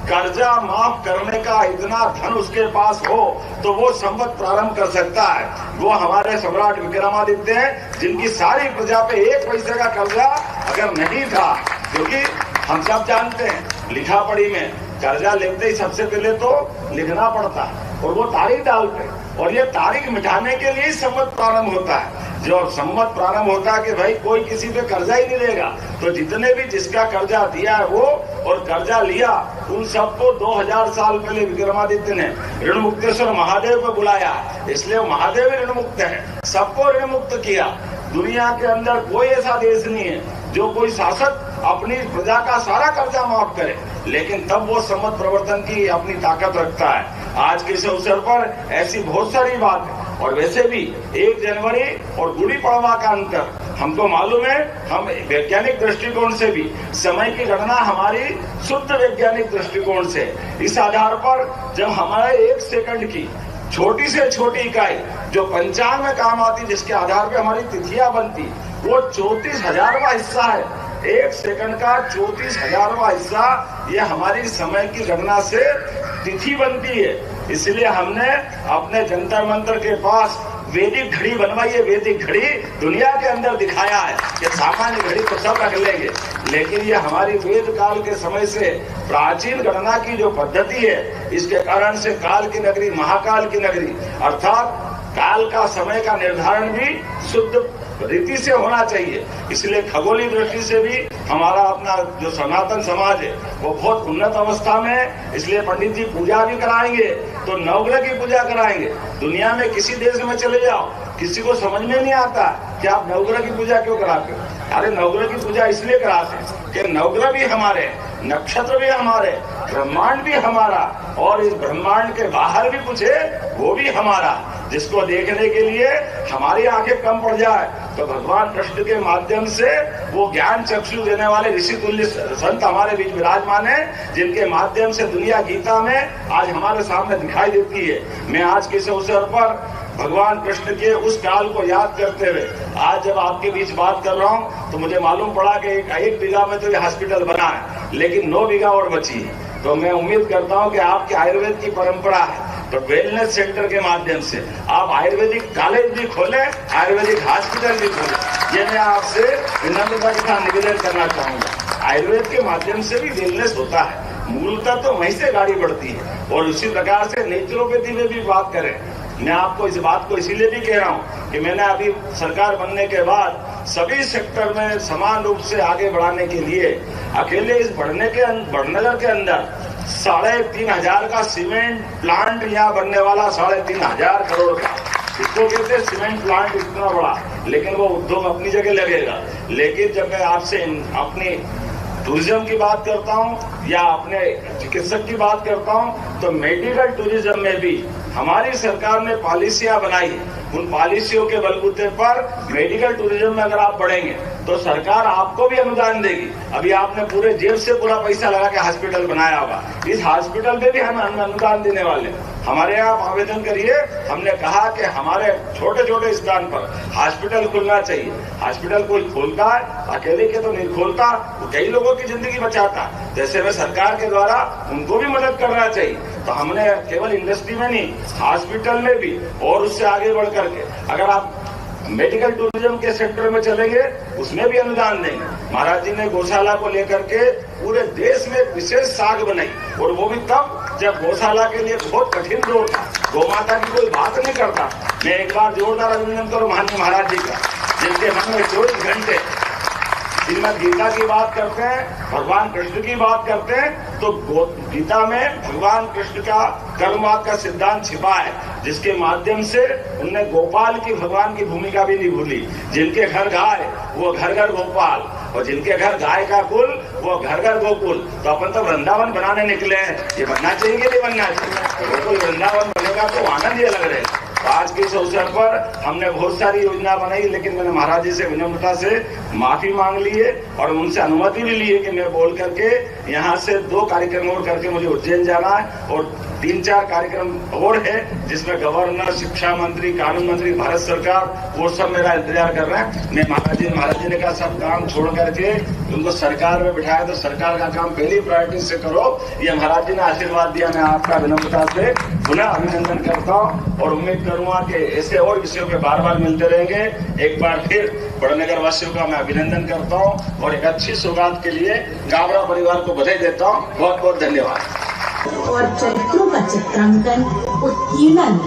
कर्जा माफ करने का इतना धन उसके पास हो तो वो संवत प्रारंभ कर सकता है। वो हमारे सम्राट विक्रमादित्य हैं जिनकी सारी प्रजा पे 1 पैसे का कर्जा अगर नहीं था, क्योंकि हम सब जानते हैं लिखा पढ़ी में कर्जा लेते ही सबसे पहले तो लिखना पड़ता है और वो तारीख डालते हैं और ये तारीख मिटाने के लिए संवत प्रारंभ होता है। जो संवत प्रारंभ होता है कि भाई कोई किसी पे कर्जा ही नहीं लेगा, तो जितने भी जिसका कर्जा दिया है वो और कर्जा लिया उन सबको 2000 साल पहले विक्रमादित्य ने ऋण मुक्तेश्वर महादेव को बुलाया, इसलिए महादेव ऋण मुक्त है, सबको ऋण मुक्त किया। दुनिया के अंदर कोई ऐसा देश नहीं है जो कोई शासक अपनी प्रजा का सारा कर्जा माफ करे, लेकिन तब वो संवत प्रवर्तन की अपनी ताकत रखता है। आज के इस अवसर पर ऐसी बहुत सारी बात है और वैसे भी 1 जनवरी और गुड़ी पड़वा का अंतर हमको मालूम है। हम वैज्ञानिक दृष्टिकोण से भी समय की गणना हमारी शुद्ध वैज्ञानिक दृष्टिकोण से, इस आधार पर जब हमारे 1 सेकंड की छोटी से छोटी इकाई जो पंचांग में काम आती, जिसके आधार पे हमारी तिथियां बनती, वो 34,000वां हिस्सा है। 1 सेकंड का 34,000वां हिस्सा ये हमारी समय की गणना से तिथि बनती है। इसलिए हमने अपने जंतर मंतर के पास वैदिक घड़ी बनवाई है। वैदिक घड़ी दुनिया के अंदर दिखाया है कि सामान्य घड़ी तो सब रख लेंगे, लेकिन ये हमारी वेद काल के समय से प्राचीन गणना की जो पद्धति है, इसके कारण से काल की नगरी महाकाल की नगरी अर्थात काल का समय का निर्धारण भी शुद्ध रीति से होना चाहिए। इसलिए खगोलीय दृष्टि से भी हमारा अपना जो सनातन समाज है वो बहुत उन्नत अवस्था में है। इसलिए पंडित जी पूजा भी कराएंगे तो नवग्रह की पूजा कराएंगे। दुनिया में किसी देश में चले जाओ, किसी को समझ में नहीं आता कि आप नवग्रह की पूजा क्यों कराते हो। अरे नवग्रह की पूजा इसलिए कराते हैं कि नवग्रह भी हमारे, नक्षत्र भी हमारे, ब्रह्मांड भी हमारा और इस ब्रह्मांड के बाहर भी कुछ है वो भी हमारा, जिसको देखने के लिए हमारी आंखें कम पड़ जाए तो भगवान कृष्ण के माध्यम से वो ज्ञान चक्षु देने वाले ऋषि तुल्य संत हमारे बीच विराजमान है, जिनके माध्यम से दुनिया गीता में आज हमारे सामने दिखाई देती है। मैं आज के इस अवसर पर भगवान कृष्ण के उस काल को याद करते हुए आज जब आपके बीच बात कर रहा हूँ तो मुझे मालूम पड़ा कि एक बीघा में तो ये हॉस्पिटल बना है, लेकिन 9 बीघा और बची है। तो मैं उम्मीद करता हूँ कि आपके आयुर्वेद की परंपरा है तो वेलनेस सेंटर के माध्यम से आप आयुर्वेदिक कॉलेज भी खोलें, आयुर्वेदिक हॉस्पिटल भी खोलें। ये मैं आपसे विनम्रता के साथ निवेदन करना चाहूंगा। आयुर्वेद के माध्यम से भी वेलनेस होता है, मूलतः तो वहीं से गाड़ी बढ़ती है और उसी प्रकार से नेचुरोपैथी में भी बात करें। मैं आपको इस बात को इसीलिए भी कह रहा हूँ कि मैंने अभी सरकार बनने के बाद सभी सेक्टर में समान रूप से आगे बढ़ाने के लिए अकेले इस बढ़नगर के अंदर 3,500 का सीमेंट प्लांट यहाँ बनने वाला 3,500 करोड़ का, इसको कहते हैं सीमेंट प्लांट इतना बड़ा, लेकिन वो उद्योग अपनी जगह लगेगा। लेकिन जब मैं आपसे अपनी टूरिज्म की बात करता हूँ या अपने चिकित्सक की बात करता हूँ तो मेडिकल टूरिज्म में भी हमारी सरकार ने पॉलिसियां बनाई। उन पॉलिसियों के बलबूते पर मेडिकल टूरिज्म में अगर आप बढ़ेंगे तो सरकार आपको भी अनुदान देगी। अभी आपने पूरे जेब से पूरा पैसा लगा के हॉस्पिटल बनाया होगा, इस हॉस्पिटल में भी हम अनुदान देने वाले। हमारे यहाँ आप आवेदन करिए। हमने कहा कि हमारे छोटे छोटे स्थान पर हॉस्पिटल खुलना चाहिए। हॉस्पिटल कोई खोलता है, अकेले के तो नहीं खोलता, वो कई लोगों की जिंदगी बचाता है। जैसे में सरकार के द्वारा उनको भी मदद करना चाहिए। तो हमने केवल इंडस्ट्री में नहीं, हॉस्पिटल में भी और उससे आगे बढ़ करके अगर आप मेडिकल टूरिज्म के सेक्टर में चलेंगे उसमें भी अनुदान देंगे। महाराज जी ने गौशाला को लेकर के पूरे देश में विशेष साख बनाई और वो भी तब जब गौशाला के लिए बहुत कठिन दौर था, गौ माता की कोई बात नहीं करता। मैं एक बार जोरदार अभिनंदन करूं माननीय महाराज जी का, जिनके मन में 24 घंटे श्रीमद् गीता की बात करते हैं, भगवान कृष्ण की बात करते हैं, तो गीता में भगवान कृष्ण का कर्मवाद का सिद्धांत छिपा है, जिसके माध्यम से उनने गोपाल की भगवान की भूमिका भी नहीं भूली। जिनके घर गाय वो घर घर गोपाल, और जिनके घर गाय का कुल वो घर घर गोकुल। तो अपन तो वृंदावन बनाने निकले हैं, ये बनना चाहिए कि नहीं बनना चाहिए? गोकुल वृंदावन बनेगा तो आनंद ये लग रहा है। आज के इस अवसर पर हमने बहुत सारी योजना बनाई, लेकिन मैंने महाराज जी से विनम्रता से माफी मांग ली है और उनसे अनुमति भी ली है कि मैं बोल करके यहाँ से 2 कार्यक्रम और करके मुझे उज्जैन जाना है, और 3-4 कार्यक्रम और है जिसमें गवर्नर, शिक्षा मंत्री, कानून मंत्री, भारत सरकार वो सब मेरा इंतजार कर रहे हैं। मैं महाराज जी ने कहा सब काम छोड़ करके उनको सरकार में बिठाया, तो सरकार का काम पहली प्रायोरिटी से करो। ये महाराज जी ने आशीर्वाद दिया, मैं आपका विनम्रता से पुनः अभिनंदन करता हूँ और उम्मीद करूंगा कि ऐसे और विषयों पे बार बार मिलते रहेंगे। एक बार फिर बड़नगर वासियों का मैं अभिनंदन करता हूँ और एक अच्छी सौगात के लिए गावड़ा परिवार को बधाई देता हूँ। बहुत बहुत धन्यवाद। और चरित्रों का चित्रांकन, उत्कीर्णन,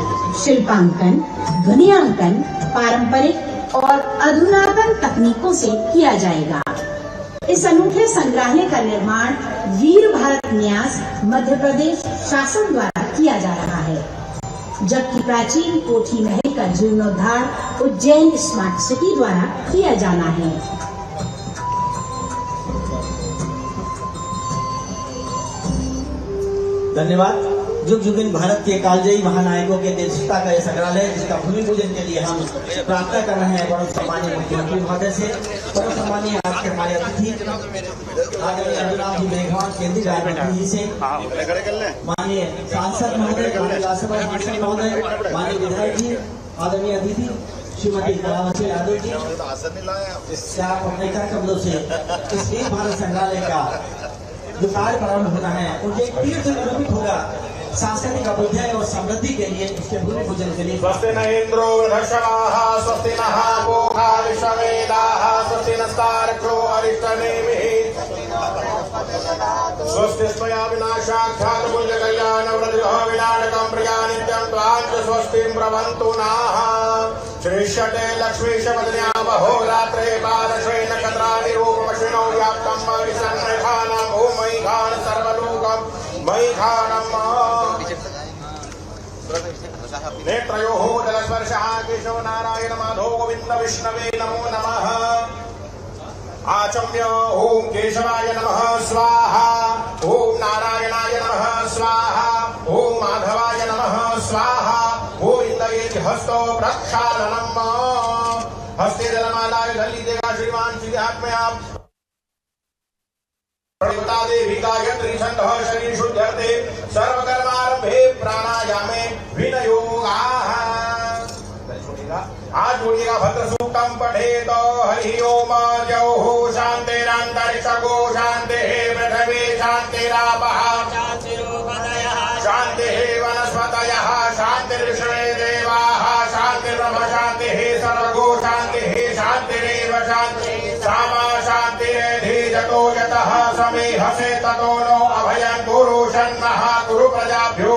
शिल्पांकन, ध्वनियांकन पारंपरिक और अधुनातन तकनीकों से किया जाएगा। इस अनूठे संग्रहालय का निर्माण वीर भारत न्यास मध्य प्रदेश शासन द्वारा किया जा रहा है, जबकि प्राचीन कोठी महल का जीर्णोद्धार उज्जैन स्मार्ट सिटी द्वारा किया जाना है। धन्यवाद। जुग जुगिन भारत के कालजयी महानायकों के दिलशता का यह संग्रहालय, जिसका भूमि पूजन के लिए हम प्रार्थना कर रहे हैं परम सम्मानीय मुख्यमंत्री महोदय से। परम सम्मानीय आज के हमारे अतिथि आदरणीय अर्जुन जी मेघवाल केंद्रीय राज्य मंत्री जी से, माननीय सांसद महोदय, माननीय राज्यसभा सांसद महोदय, माननीय विधायक जी, आदरणीय अतिथि श्रीमती कलावती यादव जी, आप अपने कार्यक्रमों से इस वीर भारत संग्रहालय का जो कार्य प्रारंभ होना है उनके एक तीर्थ निरूपित होगा सांस्कृतिक अभ्युदय और समृद्धि के लिए, उसके भूमि पूजन के लिए। स्वस्ति न इंद्रो वृषभाः, स्वस्ति नः पूषा विश्ववेदाः, स्वस्ति नस्तार्क्ष्यो अरिष्टनेमिः, स्वस्ति स्वया विनाशाख्यात पुण्य कल्याण वृद्धिः विनाशकं प्रिया नित्यं त्वां स्वस्तिं प्रभवन्तु नः। श्रीष्यते लक्ष्मीश पत्न्या महोरात्रे पादश्वे नक्षत्राणि रूपमश्विनौ व्याप्तं विसन्निधानं भूमैघान सर्वलोकं मैघानं नेत्रयोः दलस्पर्शः केशव नारायण माधव गोविंद विष्णवे नमो नमः। आचम्य ओम केशवाय नमः स्वाहा, ओम नारायणाय नमः स्वाहा, ओम माधवाय नमः स्वाहा, गोविंदये हस्तो प्रक्षालनम्। हस्ते जलमालाय धर लीजिएगा श्रीमान श्रीहात्मया देवी का यंत्री छंदः शरीर शुद्धर्थे सर्वकर्मारंभे प्राणायामे विनयोगाः। आज बोलिएगा भद्र सूक्तम पठेत हरि ओम जौः शान्तिरन्तरिक्षगो शान्तिः पृथिवी शान्तिरापः शान्तिः वनस्पतयः शान्तिर्विश्वे देवाः शान्तिर्ब्रह्म शान्तिः सर्वगो शान्तिः शान्तिरेव शान्तिः सामा शान्तिरेधि जतो यतः समीहसे ततो नो अभयं कुरु षण्मः कुरु प्रजाभ्यो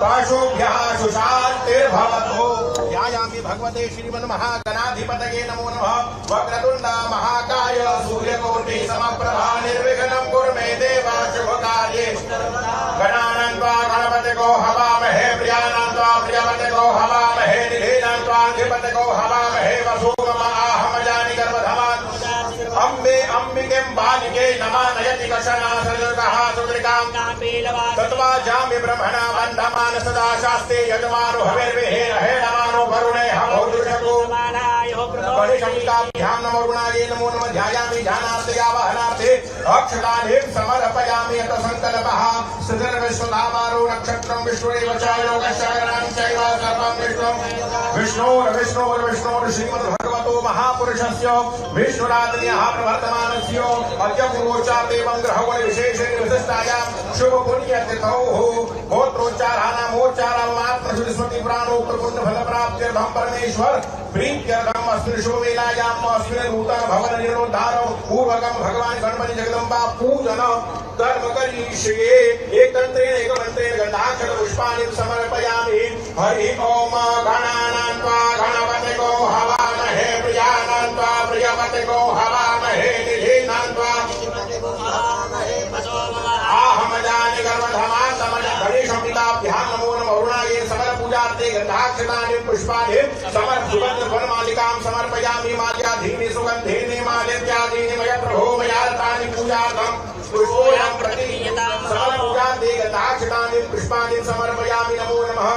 पाशुभ्यः सुशान्तिर्भवतु। ध्यायामि भगवते श्रीमन्महागणाधिपतये नमो नमः। वक्रतुण्ड महाकाय सूर्यकोटि समप्रभा निर्विघ्नं कुरु मे देव शुभकार्ये। गणानां त्वा गणपतिको हवामहे प्रियाणां त्वा प्रियपतिको हवामहे निधीनां त्वा निधिपतिको हवामहे वसूमम आहमजानि गर्भधमान् अम्बे अम्बिकें बालिके नमा नयति कषणा सदृकः सुदृकां तत्वा जामि ब्रह्मणा बन्धमान सदा शास्ते यजमानो हविर्विहेर हेणमानो वरुणे हभौजुषको परिशमिकाभ्यां नमो रुणाये नमो नमः। ध्यायामि ध्यानार्थे आवाहनार्थे अक्षताभिः समर्पयामि यत संकल्पः सृजर्विश्वधामारो नक्षत्रं विष्णुरेव च योगश्चरणं चैव सर्वं विष्णोर्विष्णोर्विष्णोर् श्रीमद्भगवतो महापुरुषस्य विष्णुरात्मनः प्रवर्तमानस्य अद्य पूर्वोच्चारदेवं ग्रहगुण विशेषेण विशिष्टायां शुभ पुण्यतिथौ गोत्रोच्चाराणामोच्चारामात्र श्रुति पुराणो प्रपुण्य फल प्राप्त्यर्थं परमेश्वर प्रीत्यर्थम अस्मिन् शुभ वेलायाम् अस्मिन् नूतन भवन निर्णोद्धारं पूर्वकं भगवान गणपति जगदम्बा पूजन कर्म करिष्ये। एक मंत्रेण गन्धाक्षर पुष्पाणि समर्पयामि। हरि ओम गणानां त्वा गणपतिको हवामहे प्रियाणां त्वा प्रियपतिको हवामहे पूजार्थं पुष्पोऽयं प्रतिनीयतां सकलपूजान्ते गन्धाक्षतानि पुष्पाणि समर्पयामि नमो नमः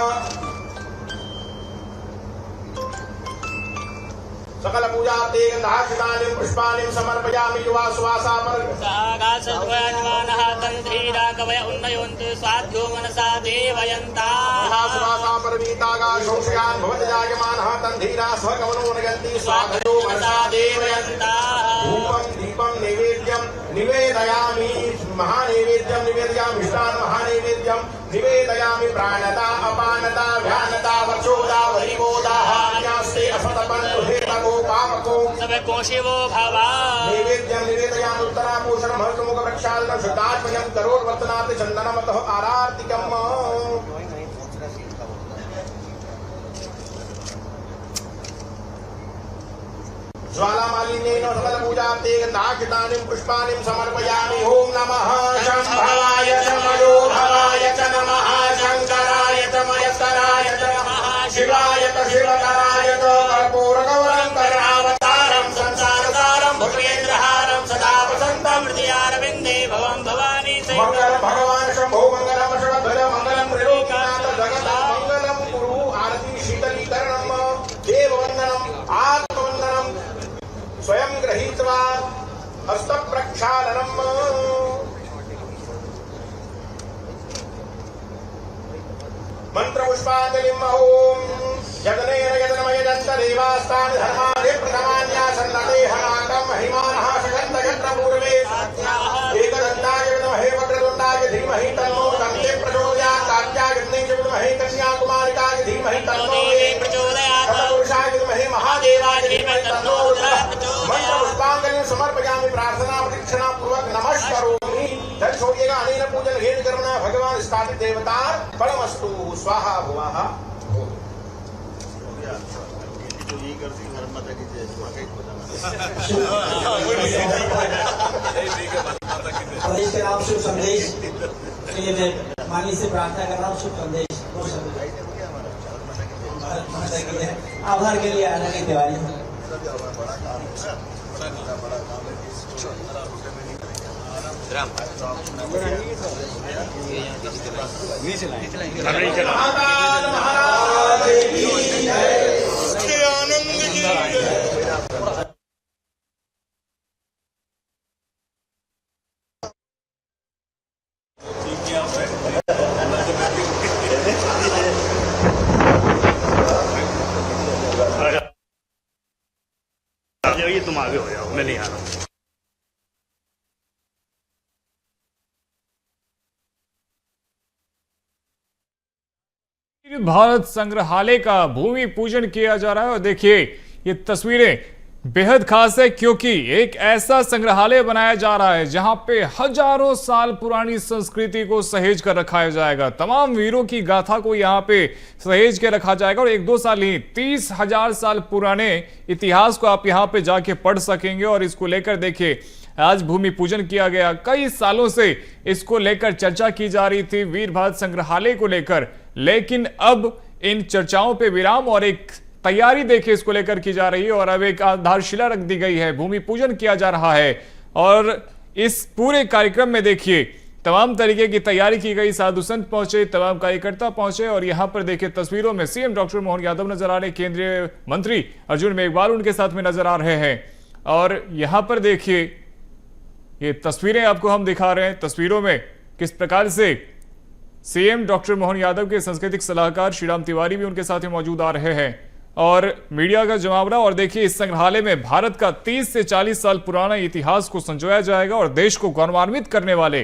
सकल पूजा ते गन्धाक्षतानि पुष्पाणि समर्पयामि युवा सुवासामर सागासद्वयन्वानः तन्धीरा कवय उन्नयन्तु स्वाध्यो मनसा देवयन्ताः सुवासामरवीतागा शोषयान् भवति जायमानः तन्धीरा स्वकवनो नयन्ति स्वाध्यो मनसा देवयन्ताः धूपं दीपं नैवेद्यं निवेदयामि महानैवेद्यं निवेदयामि मिष्टान् महानैवेद्यं निवेदयामि प्राणता अपानता व्यानता वर्षोदा वरिवोदाः न्यास्ते असतपन्तु हेतको पापको सबको शिवो भवा नैवेद्यं निवेदयामि उत्तराभूषणं हर्षमुखप्रक्षालनं शुद्धात्मयं करोड्वर्तनात् चन्दनमतः आरार्तिकम् ज्वालामालिन्येन सकलपूजार्थे गन्धाक्षतानि पुष्पाणि समर्पयामि ओम नमः शम्भवाय च मयोभवाय च नमः शङ्कराय च मयस्कराय च नमः शिवाय च शिवकराय च कर्पूरगौरं करुणावतारं संसारसारं भुजगेन्द्रहारं सदा वसन्तं हृदयारविन्दे भवं भवानी मङ्गलं भगवान् शम्भो मङ्गलं षड्भुज मङ्गलं त्रिलोकीनाथ जगत् मङ्गलं कुरु आरती शीतलीकरणं देववन्दनम् आत्मवन्दनं स्वयं गृहीत्वा हस्तप्रक्षालनम् मंत्रपुष्पाञ्जलिं ओम यज्ञेन यज्ञमयजन्त देवास्तानि धर्माणि प्रथमान्यासन्नते हनाकं महिमानः सगन्त यत्र पूर्वे एकदन्ताय विद्महे वक्रतुण्डाय धीमहि तन्नो दन्ते प्रचोदयात् कात्याय विद्महे कन्याकुमारिकाय धीमहि तन्नो प्रचोदयात् तत्पुरुषाय विद्महे महादेवाय धीमहि तन्नो मंत्रपुष्पाञ्जलिं समर्पयामि प्रार्थना प्रदक्षिणा पूर्वक नमस्करोमि जल छोड़िएगा अनेन पूजन हेतु करना भगवान स्थापित देवतार परमस्तु स्वाहा भुवः प्रदेश के नाम शुभ संदेश के लिए मैं माननीय से प्रार्थना कर रहा हूँ। शुभ संदेश आभार के लिए आनंद तिवारी ये तुम आगे हो जाओ, मैं नहीं आ रहा हूँ। भारत संग्रहालय का भूमि पूजन किया जा रहा है और देखिए ये तस्वीरें बेहद खास है क्योंकि एक ऐसा संग्रहालय बनाया जा रहा है जहां पे हजारों साल पुरानी संस्कृति को सहेज कर रखा जाएगा। तमाम वीरों की गाथा को यहां पे सहेज के रखा जाएगा और 1-2 साल ही 30,000 साल पुराने इतिहास को आप यहां पे जाके पढ़ सकेंगे। और इसको लेकर देखिए आज भूमि पूजन किया गया। कई सालों से इसको लेकर चर्चा की जा रही थी वीर भारत संग्रहालय को लेकर, लेकिन अब इन चर्चाओं पे विराम और एक तैयारी देखिए इसको लेकर की जा रही है और अब एक आधारशिला रख दी गई है, भूमि पूजन किया जा रहा है। और इस पूरे कार्यक्रम में देखिए तमाम तरीके की तैयारी की गई, साधु संत पहुंचे, तमाम कार्यकर्ता पहुंचे और यहां पर देखिए तस्वीरों में सीएम डॉक्टर मोहन यादव नजर आ रहे, केंद्रीय मंत्री अर्जुन मेघवाल उनके साथ में नजर आ रहे हैं। और यहां पर देखिए ये तस्वीरें आपको हम दिखा रहे हैं, तस्वीरों में किस प्रकार से सीएम डॉक्टर मोहन यादव के सांस्कृतिक सलाहकार श्रीराम तिवारी भी उनके साथ मौजूद आ रहे हैं और मीडिया का जमावड़ा। और देखिए इस संग्रहालय में भारत का 30 से 40 साल पुराना इतिहास को संजोया जाएगा और देश को गौरवान्वित करने वाले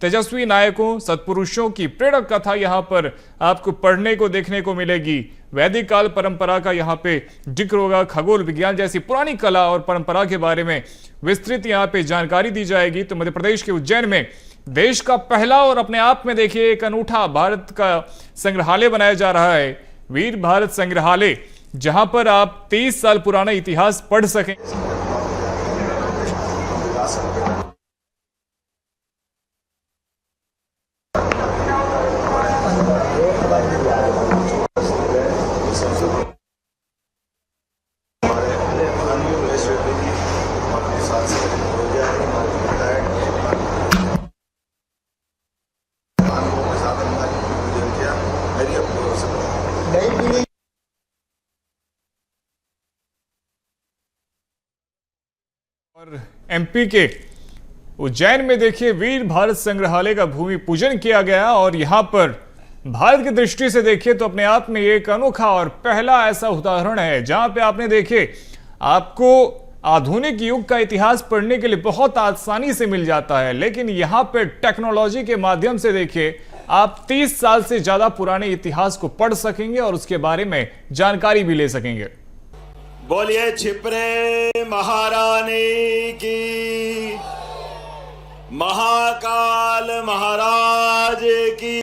तेजस्वी नायकों सत्पुरुषों की प्रेरक कथा यहाँ पर आपको पढ़ने को देखने को मिलेगी। वैदिक काल परंपरा का यहाँ पे जिक्र होगा, खगोल विज्ञान जैसी पुरानी कला और परंपरा के बारे में विस्तृत यहाँ पे जानकारी दी जाएगी। तो मध्य प्रदेश के उज्जैन में देश का पहला और अपने आप में देखिए एक अनूठा भारत का संग्रहालय बनाया जा रहा है, वीर भारत संग्रहालय, जहां पर आप 30 साल पुराना इतिहास पढ़ सकें। एमपी के उज्जैन में देखिए वीर भारत संग्रहालय का भूमि पूजन किया गया और यहां पर भारत की दृष्टि से देखिए तो अपने आप में एक अनोखा और पहला ऐसा उदाहरण है जहां पे आपने देखिए आपको आधुनिक युग का इतिहास पढ़ने के लिए बहुत आसानी से मिल जाता है, लेकिन यहां पे टेक्नोलॉजी के माध्यम से देखिए आप 30 साल से ज्यादा पुराने इतिहास को पढ़ सकेंगे और उसके बारे में जानकारी भी ले सकेंगे। बोलिए छिपरे महारानी की, महाकाल महाराज की,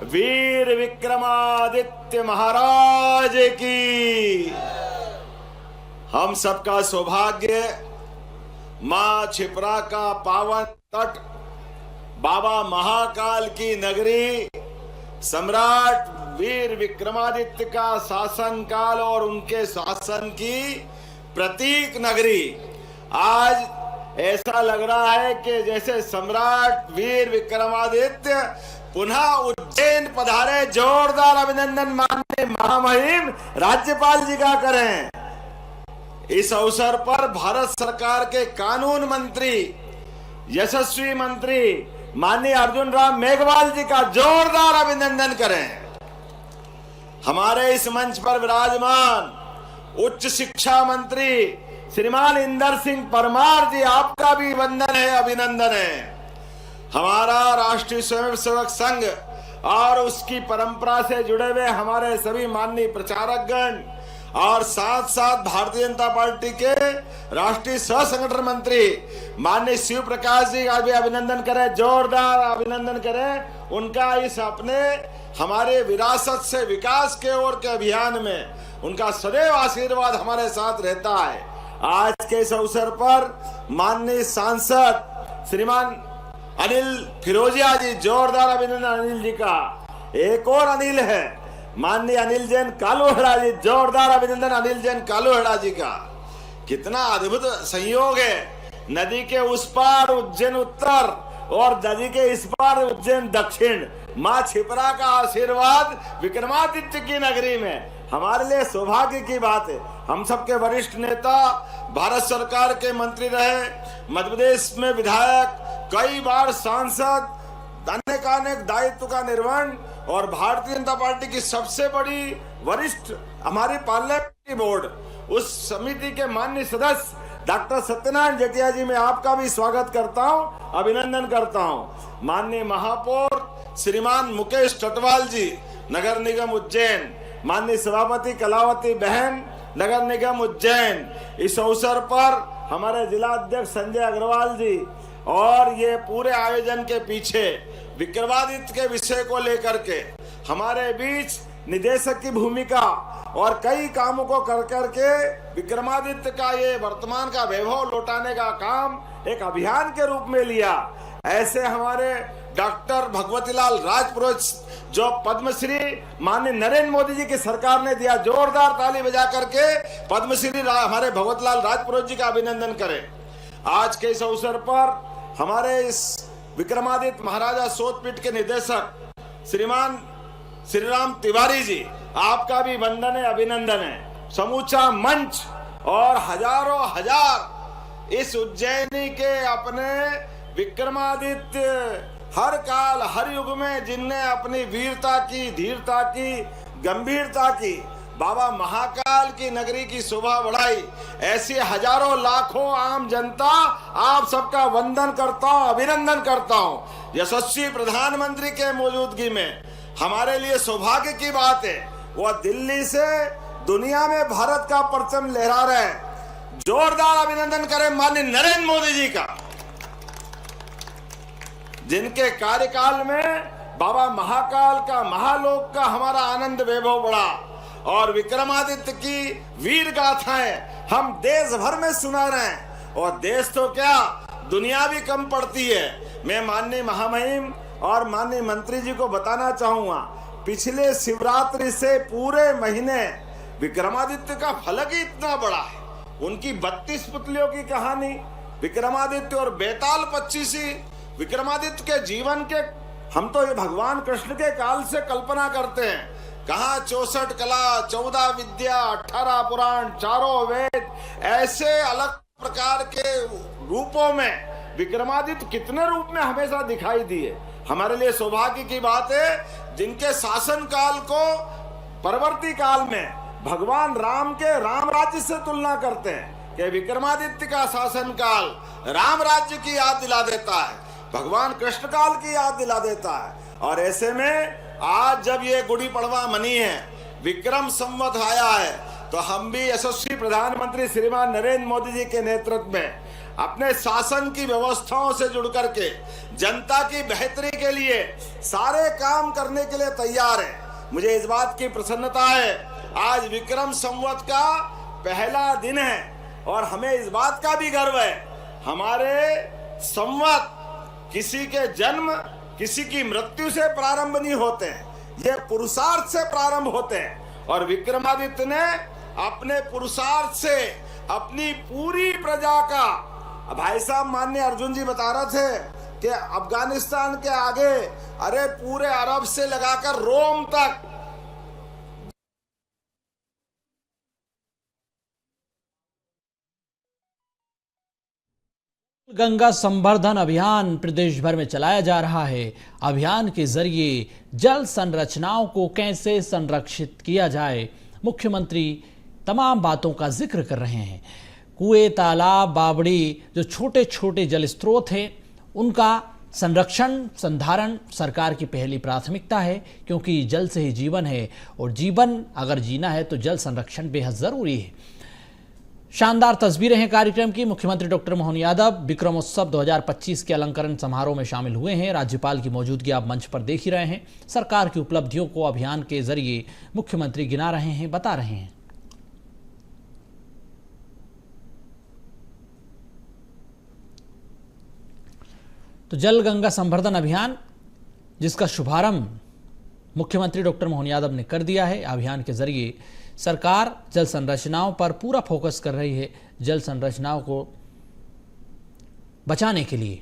वीर विक्रमादित्य महाराज की। हम सबका सौभाग्य मां छिपरा का पावन तट, बाबा महाकाल की नगरी, सम्राट वीर विक्रमादित्य का शासन काल और उनके शासन की प्रतीक नगरी। आज ऐसा लग रहा है कि जैसे सम्राट वीर विक्रमादित्य पुनः उज्जैन पधारे। जोरदार अभिनंदन माननीय महामहिम राज्यपाल जी का करें। इस अवसर पर भारत सरकार के कानून मंत्री, यशस्वी मंत्री माननीय अर्जुन राम मेघवाल जी का जोरदार अभिनंदन करें। हमारे इस मंच पर विराजमान उच्च शिक्षा मंत्री श्रीमान इंदर सिंह परमार जी, आपका भी वंदन है, अभिनंदन है। हमारा राष्ट्रीय स्वयंसेवक संघ और उसकी परंपरा से जुड़े हुए हमारे सभी माननीय प्रचारकगण और साथ साथ भारतीय जनता पार्टी के राष्ट्रीय सह संगठन मंत्री माननीय शिव प्रकाश जी का भी अभिनंदन करें, जोरदार अभिनंदन करें। उनका इस अपने हमारे विरासत से विकास के ओर के अभियान में उनका सदैव आशीर्वाद हमारे साथ रहता है। आज के इस अवसर पर माननीय सांसद श्रीमान अनिल फिरोजिया जी, जोरदार अभिनंदन अनिल जी का। एक और अनिल है माननीय अनिल जैन कालूहेड़ा जी, जोरदार अभिनंदन अनिल जैन कालूहेड़ा जी का। कितना अद्भुत संयोग है, नदी के उस पार उज्जैन उत्तर और नदी के इस पार उज्जैन दक्षिण। मां छिपरा का आशीर्वाद विक्रमादित्य की नगरी में हमारे लिए सौभाग्य की बात है। हम सबके वरिष्ठ नेता, भारत सरकार के मंत्री रहे, मध्य प्रदेश में विधायक, कई बार सांसद, अनेक दायित्व का निर्वहन और भारतीय जनता पार्टी की सबसे बड़ी वरिष्ठ हमारी पार्लियामेंट्री बोर्ड, उस समिति के माननीय सदस्य डॉक्टर सत्यनारायण जेठिया जी, मैं आपका भी स्वागत करता हूं, अभिनंदन करता हूं। माननीय महापौर श्रीमान मुकेश टटवाल जी, नगर निगम उज्जैन, माननीय सभापति कलावती बहन, नगर निगम उज्जैन। इस अवसर पर हमारे जिला अध्यक्ष संजय अग्रवाल जी और ये पूरे आयोजन के पीछे विक्रमादित्य के विषय को लेकर के हमारे बीच निदेशक की भूमिका और कई कामों को कर करके विक्रमादित्य का ये वर्तमान का वैभव लौटाने का काम एक अभियान के रूप में लिया। ऐसे हमारे डॉक्टर भगवतीलाल राजपुरोहित जो पद्मश्री माननीय नरेंद्र मोदी जी की सरकार ने दिया, जोरदार ताली बजा करके पद्मश्री हमारे भगवतीलाल राजपुरोहित जी का अभिनंदन करें। आज के इस अवसर पर हमारे इस विक्रमादित्य महाराजा शोधपीठ के निदेशक श्रीमान श्रीराम तिवारी जी, आपका भी वंदन है, अभिनंदन है। समूचा मंच और हजारों हजार इस उज्जैनी के अपने विक्रमादित्य हर काल हर युग में जिनने अपनी वीरता की, धीरता की, गंभीरता की, बाबा महाकाल की नगरी की शोभा बढ़ाई, ऐसी हजारों लाखों आम जनता आप सबका वंदन करता हूं, अभिनंदन करता हूं। यशस्वी प्रधानमंत्री के मौजूदगी में हमारे लिए सौभाग्य की बात है, वह दिल्ली से दुनिया में भारत का परचम लहरा रहे हैं। जोरदार अभिनंदन करें माननीय नरेंद्र मोदी जी का, जिनके कार्यकाल में बाबा महाकाल का, महालोक का हमारा आनंद वैभव बढ़ा और विक्रमादित्य की वीर गाथाएं हम देश भर में सुना रहे हैं। और देश तो क्या, दुनिया भी कम पड़ती है। मैं माननीय महामहिम और माननीय मंत्री जी को बताना चाहूंगा, पिछले शिवरात्रि से पूरे महीने विक्रमादित्य का फलक ही इतना बड़ा है। उनकी 32 पुतलियों की कहानी, विक्रमादित्य और बेताल 25, विक्रमादित्य के जीवन के हम तो ये भगवान कृष्ण के काल से कल्पना करते हैं। कहाँ 64 कला, 14 विद्या, 18 पुराण, 4 वेद, ऐसे अलग प्रकार के रूपों में विक्रमादित्य कितने रूप में हमेशा दिखाई दिए। हमारे लिए सौभाग्य की बात है जिनके शासन काल को परवर्ती काल में भगवान राम के राम राज्य से तुलना करते हैं कि विक्रमादित्य का शासन काल राम राज्य की याद दिला देता है, भगवान कृष्ण काल की याद दिला देता है। और ऐसे में आज जब ये गुड़ी पड़वा मनी है, विक्रम संवत आया है, तो हम भी यशस्वी प्रधानमंत्री श्रीमान नरेंद्र मोदी जी के नेतृत्व में अपने शासन की व्यवस्थाओं से जुड़ करके जनता की बेहतरी के लिए सारे काम करने के लिए तैयार है। मुझे इस बात की प्रसन्नता है, आज विक्रम संवत का पहला दिन है और हमें इस बात का भी गर्व है, हमारे संवत किसी के जन्म किसी की मृत्यु से प्रारंभ नहीं होते हैं, ये पुरुषार्थ से प्रारंभ होते हैं। और विक्रमादित्य ने अपने पुरुषार्थ से अपनी पूरी प्रजा का, भाई साहब माननीय अर्जुन जी बता रहे थे कि अफगानिस्तान के आगे अरे पूरे अरब से लगाकर रोम तक गंगा संवर्धन अभियान प्रदेश भर में चलाया जा रहा है। अभियान के जरिए जल संरचनाओं को कैसे संरक्षित किया जाए, मुख्यमंत्री तमाम बातों का जिक्र कर रहे हैं। कुएं, तालाब, बावड़ी, जो छोटे छोटे जल स्रोत हैं, उनका संरक्षण संधारण सरकार की पहली प्राथमिकता है, क्योंकि जल से ही जीवन है और जीवन अगर जीना है तो जल संरक्षण बेहद जरूरी है। शानदार तस्वीरें हैं कार्यक्रम की। मुख्यमंत्री डॉक्टर मोहन यादव विक्रमोत्सव 2025 के अलंकरण समारोह में शामिल हुए हैं। राज्यपाल की मौजूदगी आप मंच पर देख ही रहे हैं। सरकार की उपलब्धियों को अभियान के जरिए मुख्यमंत्री गिना रहे हैं, बता रहे हैं। तो जल गंगा संवर्धन अभियान, जिसका शुभारंभ मुख्यमंत्री डॉक्टर मोहन यादव ने कर दिया है। अभियान के जरिए सरकार जल संरचनाओं पर पूरा फोकस कर रही है, जल संरचनाओं को बचाने के लिए।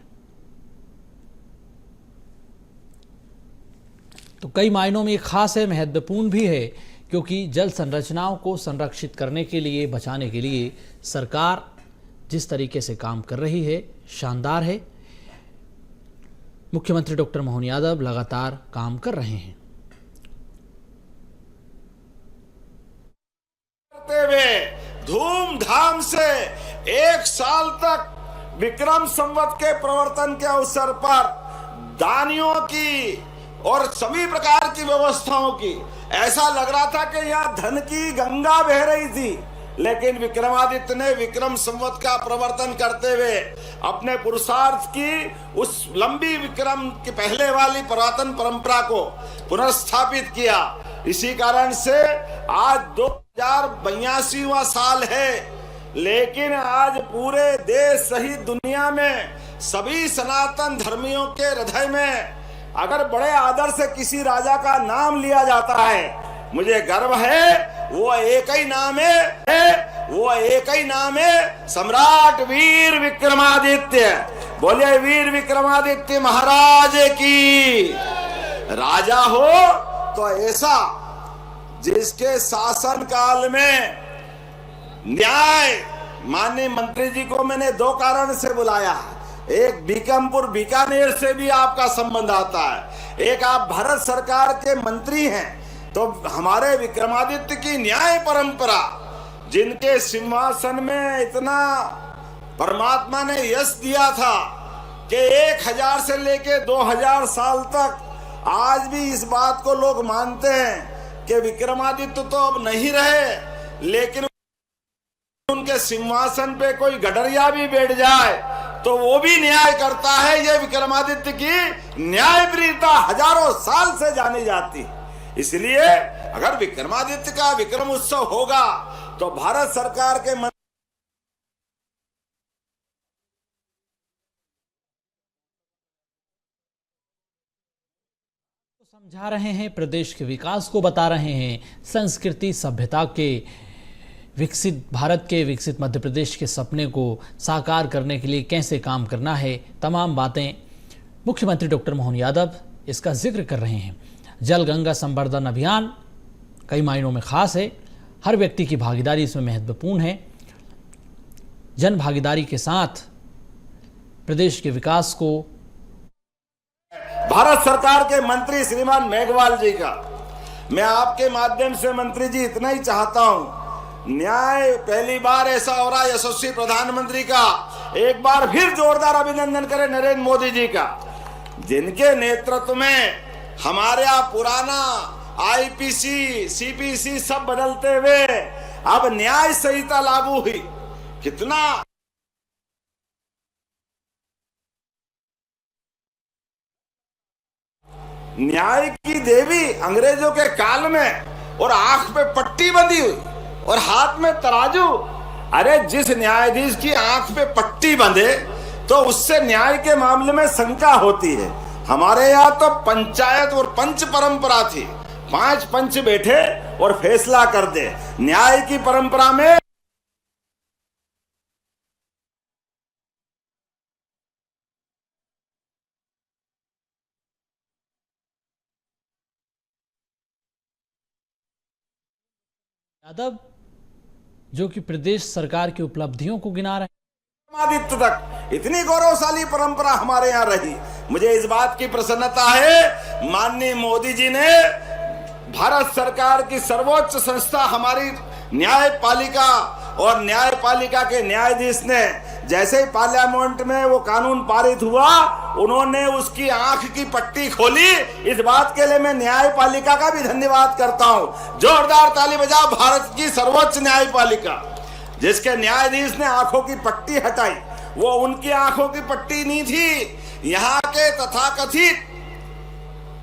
तो कई मायनों में ये खास है, महत्वपूर्ण भी है, क्योंकि जल संरचनाओं को संरक्षित करने के लिए, बचाने के लिए सरकार जिस तरीके से काम कर रही है, शानदार है। मुख्यमंत्री डॉक्टर मोहन यादव लगातार काम कर रहे हैं। धूमधाम से एक साल तक विक्रम संवत के प्रवर्तन के अवसर पर दानियों की और सभी प्रकार की व्यवस्थाओं की, ऐसा लग रहा था कि यहाँ धन की गंगा बह रही थी, लेकिन विक्रमादित्य ने विक्रम संवत का प्रवर्तन करते हुए अपने पुरुषार्थ की उस लंबी विक्रम की पहले वाली पुरातन परंपरा को पुनर्स्थापित किया। इसी कारण से आज 2082वां साल है, लेकिन आज पूरे देश सहित दुनिया में सभी सनातन धर्मियों के हृदय में अगर बड़े आदर से किसी राजा का नाम लिया जाता है, मुझे गर्व है, वो एक ही नाम है, वो एक ही नाम है, सम्राट वीर विक्रमादित्य। बोले वीर विक्रमादित्य महाराज की। राजा हो तो ऐसा जिसके शासन काल में न्याय, माननीय मंत्री जी को मैंने 2 कारण से बुलाया है। एक बीकमपुर बीकानेर से भी आपका संबंध आता है, एक आप भारत सरकार के मंत्री हैं, तो हमारे विक्रमादित्य की न्याय परंपरा, जिनके सिंहासन में इतना परमात्मा ने यश दिया था कि 1000 से लेके 2000 साल तक, आज भी इस बात को लोग मानते हैं कि विक्रमादित्य तो अब नहीं रहे, लेकिन उनके सिंहासन पे कोई गडरिया भी बैठ जाए तो वो भी न्याय करता है। ये विक्रमादित्य की न्यायप्रियता हजारों साल से जानी जाती है। इसलिए अगर विक्रमादित्य का विक्रम उत्सव होगा तो भारत सरकार के समझा रहे हैं, प्रदेश के विकास को बता रहे हैं, संस्कृति सभ्यता के विकसित भारत के, विकसित मध्य प्रदेश के सपने को साकार करने के लिए कैसे काम करना है, तमाम बातें मुख्यमंत्री डॉक्टर मोहन यादव इसका जिक्र कर रहे हैं। जल गंगा संवर्धन अभियान कई मायनों में खास है, हर व्यक्ति की भागीदारी इसमें महत्वपूर्ण है। जन भागीदारी के साथ प्रदेश के विकास को। भारत सरकार के मंत्री श्रीमान मेघवाल जी का मैं आपके माध्यम से मंत्री जी इतना ही चाहता हूं, न्याय पहली बार ऐसा हो रहा है, यशस्वी प्रधानमंत्री का एक बार फिर जोरदार अभिनंदन करें नरेंद्र मोदी जी का, जिनके नेतृत्व में हमारे यहाँ पुराना आईपीसी सीपीसी सब बदलते हुए अब न्याय संहिता लागू हुई। कितना न्याय की देवी अंग्रेजों के काल में, और आंख पे पट्टी बंधी हुई और हाथ में तराजू। अरे जिस न्यायाधीश की आंख पे पट्टी बंधे तो उससे न्याय के मामले में शंका होती है। हमारे यहाँ तो पंचायत और पंच परंपरा थी, 5 पंच बैठे और फैसला कर दे। न्याय की परंपरा में यादव जो कि प्रदेश सरकार की उपलब्धियों को गिना रहे हैं, आदित्य तक इतनी गौरवशाली परंपरा हमारे यहाँ रही। मुझे इस बात की प्रसन्नता है, माननीय मोदी जी ने भारत सरकार की सर्वोच्च संस्था हमारी न्यायपालिका और न्यायपालिका के न्यायाधीश ने जैसे ही पार्लियामेंट में वो कानून पारित हुआ, उन्होंने उसकी आंख की पट्टी खोली। इस बात के लिए मैं न्यायपालिका का भी धन्यवाद करता हूं। जोरदार ताली बजाओ भारत की सर्वोच्च न्यायपालिका, जिसके न्यायाधीश ने आंखों की पट्टी हटाई। वो उनकी आंखों की पट्टी नहीं थी, यहाँ के तथाकथित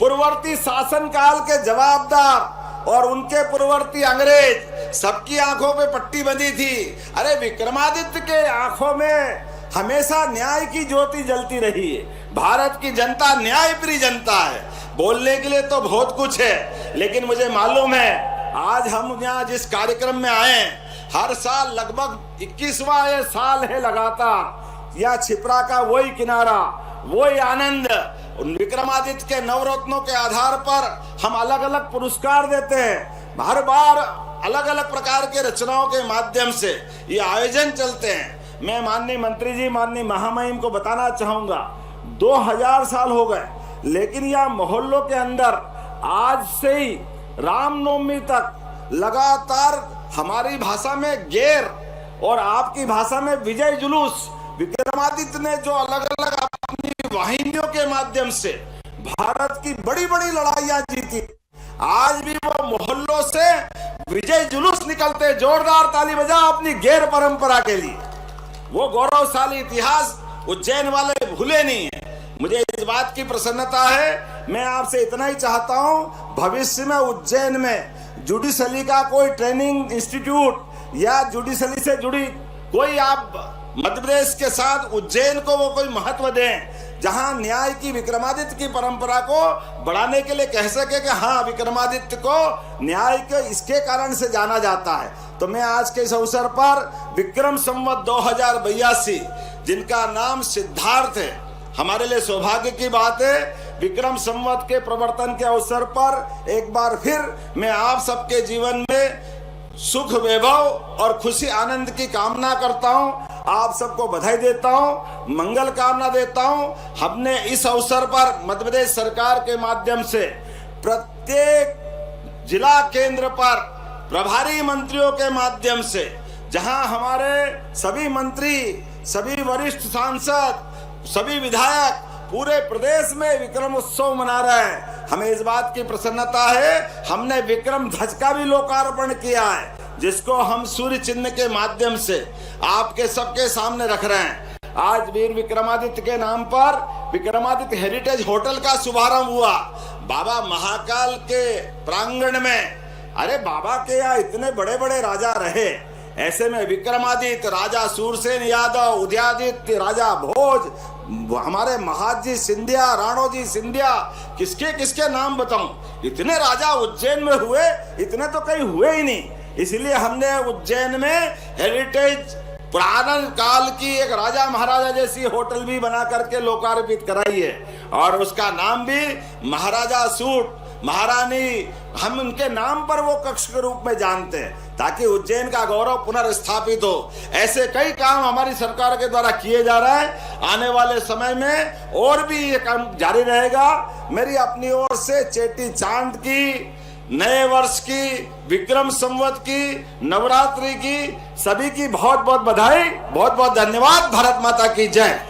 पूर्ववर्ती शासन काल के जवाबदार और उनके पूर्ववर्ती अंग्रेज सबकी आंखों पे पट्टी बंधी थी। अरे विक्रमादित्य के आंखों में हमेशा न्याय की ज्योति जलती रही है। भारत की जनता न्याय प्रिय जनता है। बोलने के लिए तो बहुत कुछ है, लेकिन मुझे मालूम है आज हम यहाँ जिस कार्यक्रम में आए, हर साल लगभग 21वां ये साल है लगातार, या छिपरा का वही किनारा, वही आनंद। विक्रमादित्य के नवरत्नों के आधार पर हम अलग अलग पुरस्कार देते हैं। हर बार अलग अलग प्रकार के रचनाओं के माध्यम से ये आयोजन चलते हैं। मैं माननीय मंत्री जी, माननीय महामहिम को बताना चाहूंगा, 2000 साल हो गए, लेकिन यह मोहल्लों के अंदर आज से ही रामनवमी तक लगातार हमारी भाषा में गेर और आपकी भाषा में विजय जुलूस, विक्रमादित्य ने जो अलग अलग अपनी वाहिनियों के माध्यम से भारत की बड़ी बड़ी लड़ाइयां जीती, आज भी वो मोहल्लों से विजय जुलूस निकलते। जोरदार ताली बजाओ अपनी गैर परंपरा के लिए। वो गौरवशाली इतिहास उज्जैन वाले भूले नहीं है। मुझे इस बात की प्रसन्नता है। मैं आपसे इतना ही चाहता हूं, भविष्य में उज्जैन में जुडिशरी का कोई ट्रेनिंग इंस्टीट्यूट या जुडिशरी से जुड़ी कोई आप मध्य प्रदेश के साथ उज्जैन को वो कोई महत्व दें, जहां न्याय की विक्रमादित्य की परंपरा को बढ़ाने के लिए कह सके कि हाँ, विक्रमादित्य को न्याय के इसके कारण से जाना जाता है। तो मैं आज के इस अवसर पर विक्रम संवत 2082 जिनका नाम सिद्धार्थ है, हमारे लिए सौभाग्य की बात है। विक्रम संवत के प्रवर्तन के अवसर पर एक बार फिर मैं आप सबके जीवन में सुख, वैभव और खुशी, आनंद की कामना करता हूं। आप सबको बधाई देता हूं, मंगल कामना देता हूं। हमने इस अवसर पर मध्य प्रदेश सरकार के माध्यम से प्रत्येक जिला केंद्र पर प्रभारी मंत्रियों के माध्यम से, जहां हमारे सभी मंत्री, सभी वरिष्ठ सांसद, सभी विधायक पूरे प्रदेश में विक्रम उत्सव मना रहे हैं, हमें इस बात की प्रसन्नता है। हमने विक्रम ध्वज का भी लोकार्पण किया है, जिसको हम सूर्य चिन्ह के माध्यम से आपके सबके सामने रख रहे हैं। आज वीर विक्रमादित्य के नाम पर विक्रमादित्य हेरिटेज होटल का शुभारंभ हुआ बाबा महाकाल के प्रांगण में। अरे बाबा के यहाँ इतने बड़े बड़े राजा रहे, ऐसे में विक्रमादित्य, राजा सूरसेन यादव, उदयादित्य, राजा भोज, हमारे महाजी सिंधिया, राणोजी सिंधिया, किसके किसके नाम बताऊं, इतने राजा उज्जैन में हुए, इतने तो कहीं हुए ही नहीं। इसलिए हमने उज्जैन में हेरिटेज पुराना काल की एक राजा महाराजा जैसी होटल भी बना करके लोकार्पित कराई है, और उसका नाम भी महाराजा सूट महारानी, हम उनके नाम पर वो कक्ष के रूप में जानते हैं, ताकि उज्जैन का गौरव पुनर्स्थापित हो। ऐसे कई काम हमारी सरकार के द्वारा किए जा रहे हैं। आने वाले समय में और भी ये काम जारी रहेगा। मेरी अपनी ओर से चेटी चांद की, नए वर्ष की, विक्रम संवत की, नवरात्रि की सभी की बहुत बहुत बधाई, बहुत बहुत धन्यवाद। भारत माता की जय।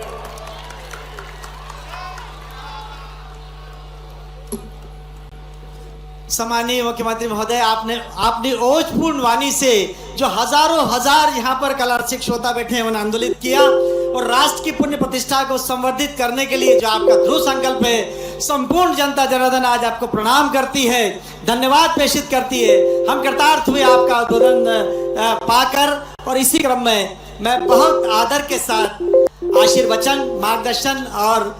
सम्माननीय मुख्यमंत्री महोदय, आपने ओजपूर्ण वाणी से जो हजारों हजार यहाँ पर कला रसिक श्रोता बैठे हैं उन्हें आंदोलित किया और राष्ट्र की पुण्य प्रतिष्ठा को संवर्धित करने के लिए जो आपका दृढ़ संकल्प है, संपूर्ण जनता जनार्दन आज आपको प्रणाम करती है, धन्यवाद प्रेषित करती है। हम कृतार्थ हुए आपका उद्बोधन पाकर। और इसी क्रम में मैं बहुत आदर के साथ आशीर्वचन, मार्गदर्शन और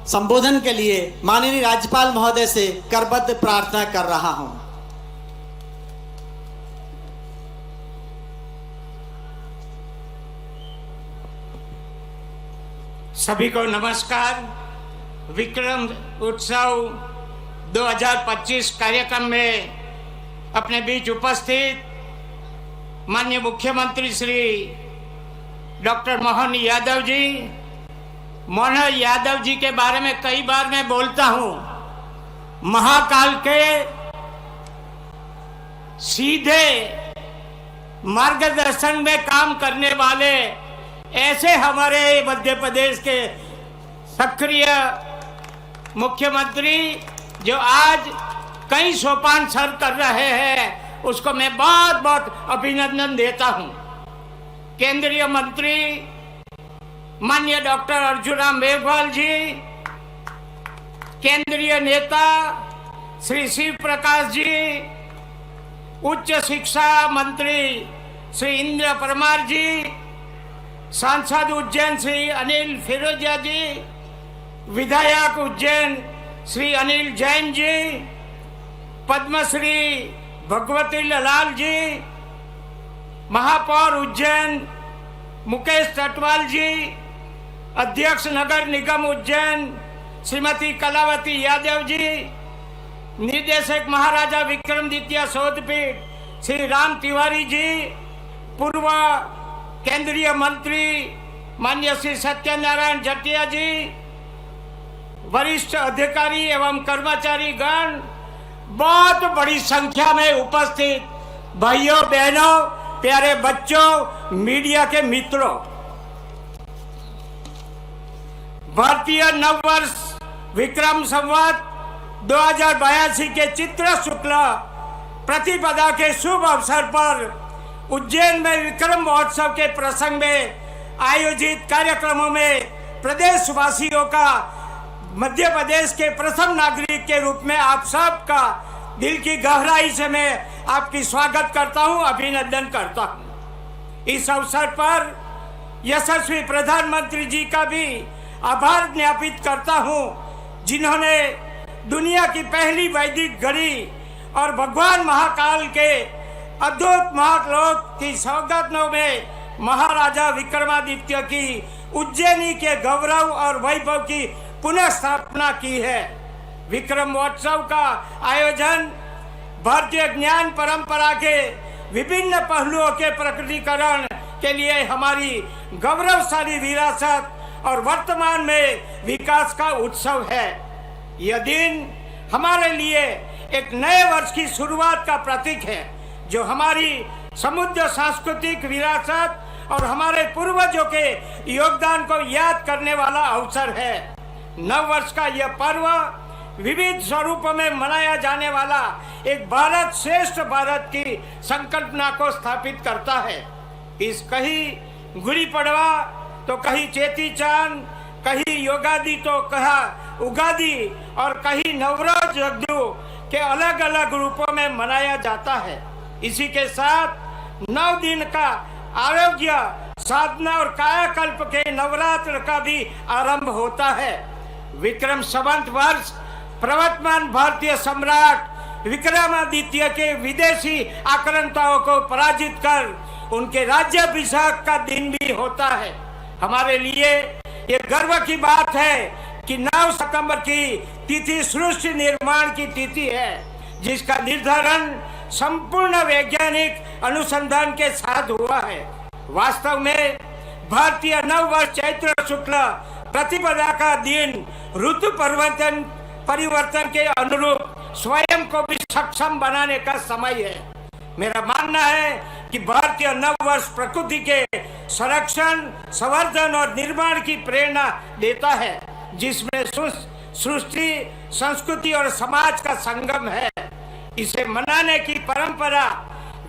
संबोधन के लिए माननीय राज्यपाल महोदय से करबद्ध प्रार्थना कर रहा हूं। सभी को नमस्कार। विक्रम उत्सव 2025 कार्यक्रम में अपने बीच उपस्थित माननीय मुख्यमंत्री श्री डॉक्टर मोहन यादव जी, मोहन यादव जी के बारे में कई बार मैं बोलता हूं। महाकाल के सीधे मार्गदर्शन में काम करने वाले ऐसे हमारे मध्य प्रदेश के सक्रिय मुख्यमंत्री जो आज कई सोपान सर कर रहे हैं, उसको मैं बहुत बहुत अभिनंदन देता हूं। केंद्रीय मंत्री माननीय डॉक्टर अर्जुन राम मेघवाल जी, केंद्रीय नेता श्री शिव प्रकाश जी, उच्च शिक्षा मंत्री श्री इंद्र परमार जी, सांसद उज्जैन श्री अनिल फिरोजिया जी, विधायक उज्जैन श्री अनिल जैन जी, पद्मश्री भगवती लाल जी, महापौर उज्जैन मुकेश टटवाल जी, अध्यक्ष नगर निगम उज्जैन श्रीमती कलावती यादव जी, निदेशक महाराजा विक्रमादित्य शोधपीठ श्री राम तिवारी जी, पूर्व केंद्रीय मंत्री माननीय श्री सत्यनारायण जटिया जी, वरिष्ठ अधिकारी एवं कर्मचारी गण, बहुत बड़ी संख्या में उपस्थित भाइयों बहनों, प्यारे बच्चों, मीडिया के मित्रों, भारतीय नववर्ष विक्रम संवत 2082 के चित्र शुक्ल प्रतिपदा के शुभ अवसर पर उज्जैन में विक्रम महोत्सव के प्रसंग में आयोजित कार्यक्रमों में प्रदेशवासियों का, मध्य प्रदेश के प्रथम नागरिक के रूप में आप सबका दिल की गहराई से मैं आपकी स्वागत करता हूं, अभिनंदन करता हूं। इस अवसर पर यशस्वी प्रधानमंत्री जी का भी आभार ज्ञापित करता हूं, जिन्होंने दुनिया की पहली वैदिक घड़ी और भगवान महाकाल के अद्भुत महालोक की सौगातों में महाराजा विक्रमादित्य की उज्जैनी के गौरव और वैभव की पुनः स्थापना की है। विक्रम महोत्सव का आयोजन भारतीय ज्ञान परंपरा के विभिन्न पहलुओं के प्रकटीकरण के लिए हमारी गौरवशाली विरासत और वर्तमान में विकास का उत्सव है। यह दिन हमारे लिए एक नए वर्ष की शुरुआत का प्रतीक है, जो हमारी समृद्ध सांस्कृतिक विरासत और हमारे पूर्वजों के योगदान को याद करने वाला अवसर है। नव वर्ष का यह पर्व विविध स्वरूपों में मनाया जाने वाला एक भारत श्रेष्ठ भारत की संकल्पना को स्थापित करता है। इस कहीं गुड़ी पड़वा तो कहीं चेती चांद, कहीं योगादि तो कहा उगादि और कहीं नवराज यज्ञ के अलग अलग रूपों में मनाया जाता है। इसी के साथ 9 दिन का आरोग्य साधना और कायाकल्प के नवरात्र का भी आरंभ होता है। विक्रम संवत वर्ष प्रवर्तमान भारतीय सम्राट विक्रमादित्य के विदेशी आक्रांताओं को पराजित कर उनके राज्याभिषेक का दिन भी होता है। हमारे लिए ये गर्व की बात है कि 9 सितंबर की तिथि सृष्टि निर्माण की तिथि है, जिसका निर्धारण संपूर्ण वैज्ञानिक अनुसंधान के साथ हुआ है। वास्तव में भारतीय नववर्ष चैत्र शुक्ल प्रतिपदा का दिन ऋतु परिवर्तन के अनुरूप स्वयं को भी सक्षम बनाने का समय है। मेरा मानना है कि भारतीय नववर्ष प्रकृति के संरक्षण, संवर्धन और निर्माण की प्रेरणा देता है, जिसमें सृष्टि, संस्कृति और समाज का संगम है। इसे मनाने की परंपरा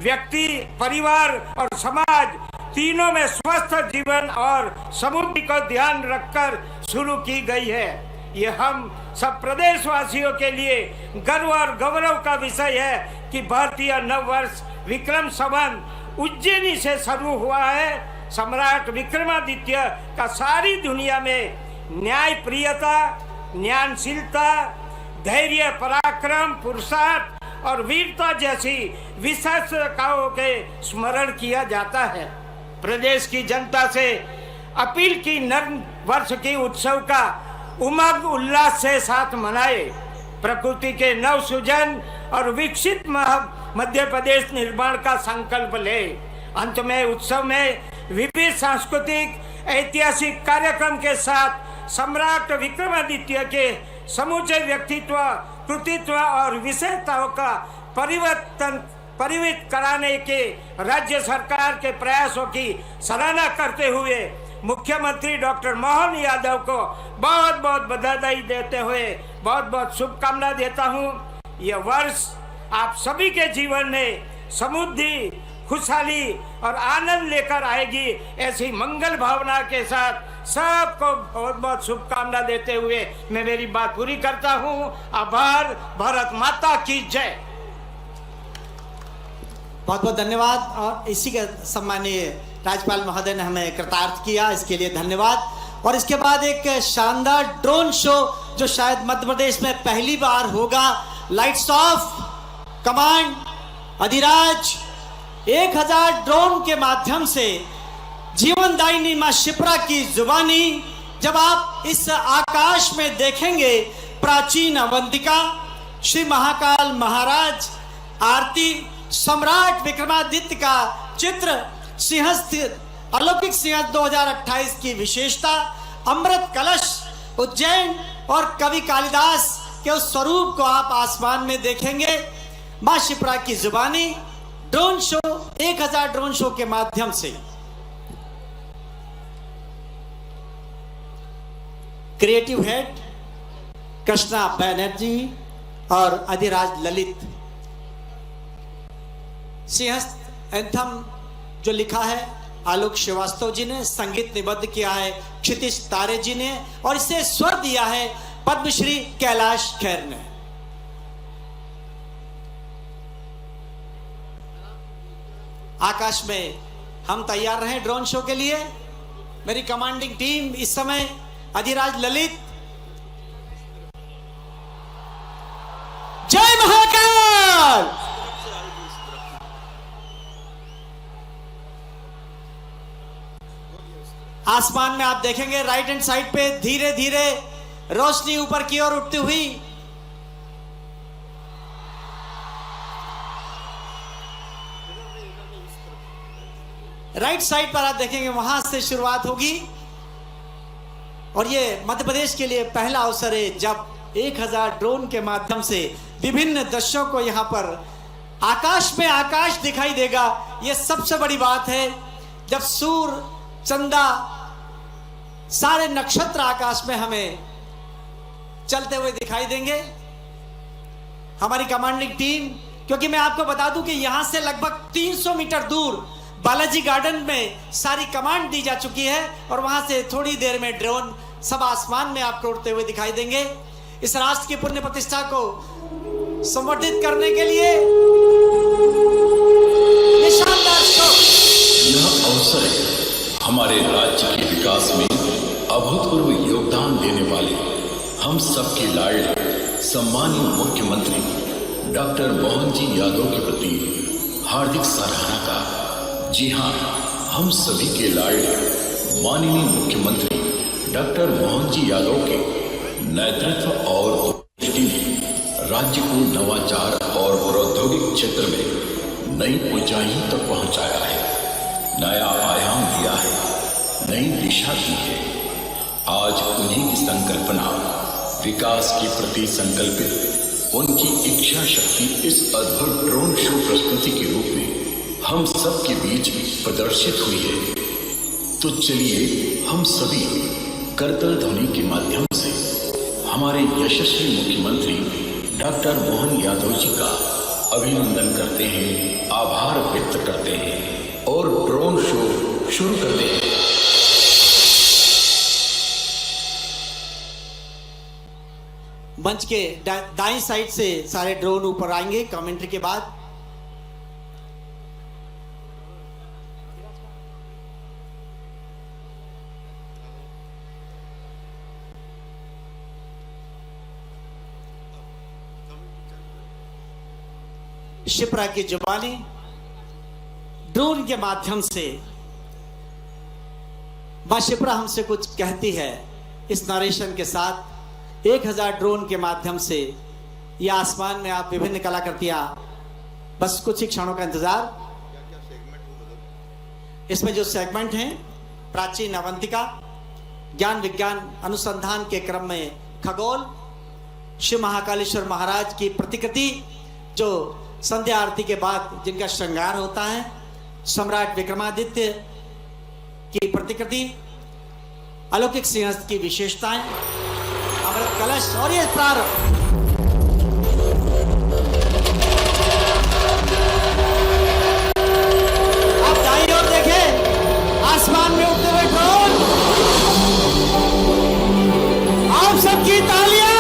व्यक्ति, परिवार और समाज तीनों में स्वस्थ जीवन और समृद्धि को ध्यान रखकर शुरू की गई है। ये हम सब प्रदेशवासियों के लिए गर्व और गौरव का विषय है कि भारतीय नववर्ष विक्रम संवत उज्जैनी से शुरू हुआ है। सम्राट विक्रमादित्य का सारी दुनिया में न्याय प्रियता, ज्ञानशीलता, धैर्य, पराक्रम, पुरुषार्थ और वीरता जैसी विशेषताओं के स्मरण किया जाता है। प्रदेश की जनता से अपील की नव वर्ष की उत्सव का उमंग उल्लास से साथ मनाए, प्रकृति के नव सृजन और विकसित मध्य प्रदेश निर्माण का संकल्प ले। अंत में उत्सव में विविध सांस्कृतिक ऐतिहासिक कार्यक्रम के साथ सम्राट विक्रमादित्य के समूचे व्यक्तित्व, कृतित्व और विशेषताओं का परिवर्तित कराने के राज्य सरकार के प्रयासों की सराहना करते हुए मुख्यमंत्री डॉक्टर मोहन यादव को बहुत बहुत बधाई देते हुए बहुत बहुत शुभकामना देता हूं। यह वर्ष आप सभी के जीवन में समृद्धि, खुशहाली और आनंद लेकर आएगी, ऐसी मंगल भावना के साथ सबको बहुत बहुत शुभकामना देते हुए मैं मेरी बात पूरी करता हूं। आभार। भारत माता की जय। बहुत बहुत धन्यवाद। और इसी के सम्मानीय राज्यपाल महोदय ने हमें कृतार्थ किया, इसके लिए धन्यवाद। और इसके बाद एक शानदार ड्रोन शो जो शायद मध्य प्रदेश में पहली बार होगा। Lights off command Adhiraj 1000 drone के माध्यम से जीवनदायिनी मां शिप्रा की जुबानी जब आप इस आकाश में देखेंगे, प्राचीन अवंतिका, श्री महाकाल महाराज आरती, सम्राट विक्रमादित्य का चित्र, सिंहस्थ अलौकिक सिंहस्थ 2028 की विशेषता, अमृत कलश उज्जैन और कवि कालिदास के उस स्वरूप को आप आसमान में देखेंगे। मां शिप्रा की जुबानी ड्रोन शो 1000 ड्रोन शो के माध्यम से। क्रिएटिव हेड कृष्णा बैनर्जी और अधिराज ललित। सिंहस्थ एंथम जो लिखा है आलोक श्रीवास्तव जी ने, संगीत निबद्ध किया है क्षितिज तारे जी ने और इसे स्वर दिया है पद्मश्री कैलाश खेर ने। आकाश में हम तैयार रहे ड्रोन शो के लिए। मेरी कमांडिंग टीम इस समय अधिराज ललित, जय महाकाल। आसमान में आप देखेंगे राइट हैंड साइड पे धीरे धीरे रोशनी ऊपर की ओर उठती हुई। राइट साइड पर आप देखेंगे वहां से शुरुआत होगी। और ये मध्य प्रदेश के लिए पहला अवसर है जब 1000 ड्रोन के माध्यम से विभिन्न दृश्यों को यहां पर आकाश में आकाश दिखाई देगा। यह सबसे बड़ी बात है जब सूर्य, चंदा, सारे नक्षत्र आकाश में हमें चलते हुए दिखाई देंगे। हमारी कमांडिंग टीम, क्योंकि मैं आपको बता दूं कि यहां से लगभग 300 मीटर दूर बालाजी गार्डन में सारी कमांड दी जा चुकी है और वहां से थोड़ी देर में ड्रोन सब आसमान में आपको उड़ते हुए दिखाई देंगे। इस राष्ट्र की पुण्य प्रतिष्ठा को संवर्धित करने के लिए शानदार शो। यह अवसर है हमारे राज्य के विकास में अभूतपूर्व योगदान देने वाले हम सबके लाडले सम्मानीय मुख्यमंत्री डॉक्टर मोहन जी यादव के प्रति हार्दिक सराहना का। जी हाँ, हम सभी के लाडले माननीय मुख्यमंत्री डॉक्टर मोहन जी यादव के नेतृत्व और दूरदृष्टि ने राज्य को नवाचार और प्रौद्योगिक क्षेत्र में नई ऊंचाइयों तक पहुंचाया है, नया आयाम दिया है, नई दिशा दी है। आज उन्हीं की संकल्पना, विकास के प्रति संकल्पित उनकी इच्छा शक्ति इस अद्भुत ड्रोन शो प्रस्तुति के रूप में हम सब के बीच प्रदर्शित हुई है। तो चलिए हम सभी करतल ध्वनि के माध्यम से हमारे यशस्वी मुख्यमंत्री डॉक्टर मोहन यादव जी का अभिनंदन करते हैं, आभार व्यक्त करते हैं और ड्रोन शो शुरू करते हैं। मंच के दाईं साइड से सारे ड्रोन ऊपर आएंगे कमेंट्री के बाद। शिप्रा की जुबानी ड्रोन के माध्यम से मां शिप्रा हमसे कुछ कहती है। इस नरेशन के साथ 1000 ड्रोन के माध्यम से यह आसमान में आप विभिन्न कलाकृतियां, बस कुछ ही क्षणों का इंतजार। इसमें जो सेगमेंट हैं, प्राचीन अवंतिका, ज्ञान विज्ञान अनुसंधान के क्रम में खगोल, शिव महाकालेश्वर महाराज की प्रतिकृति जो संध्या आरती के बाद जिनका श्रृंगार होता है, सम्राट विक्रमादित्य की प्रतिकृति, अलौकिक सिंहस्थ की विशेषताएं, अमृत कलश और ये प्रारंभ। आप दाईं ओर देखें, आसमान में उड़ते हुए ड्रोन, आप सबकी तालियां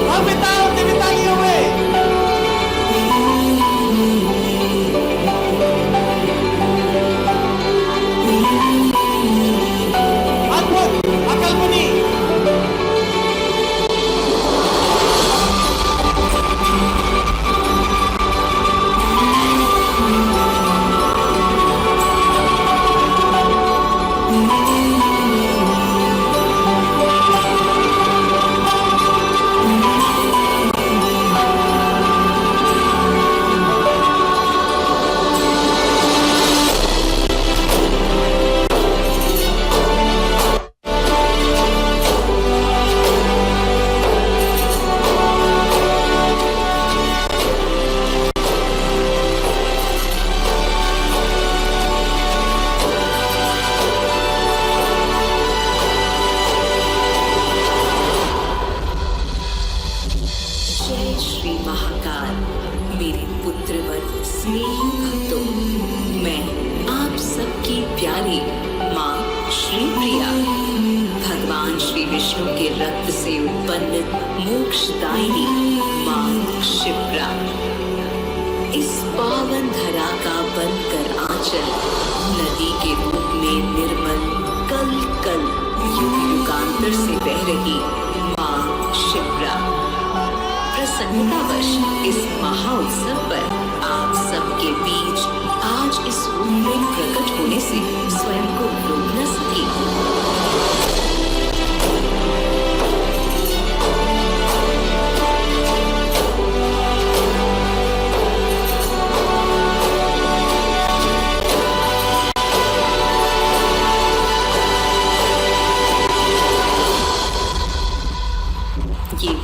और बिताओ तालियों में। अद्भुत, अकल्पनीय।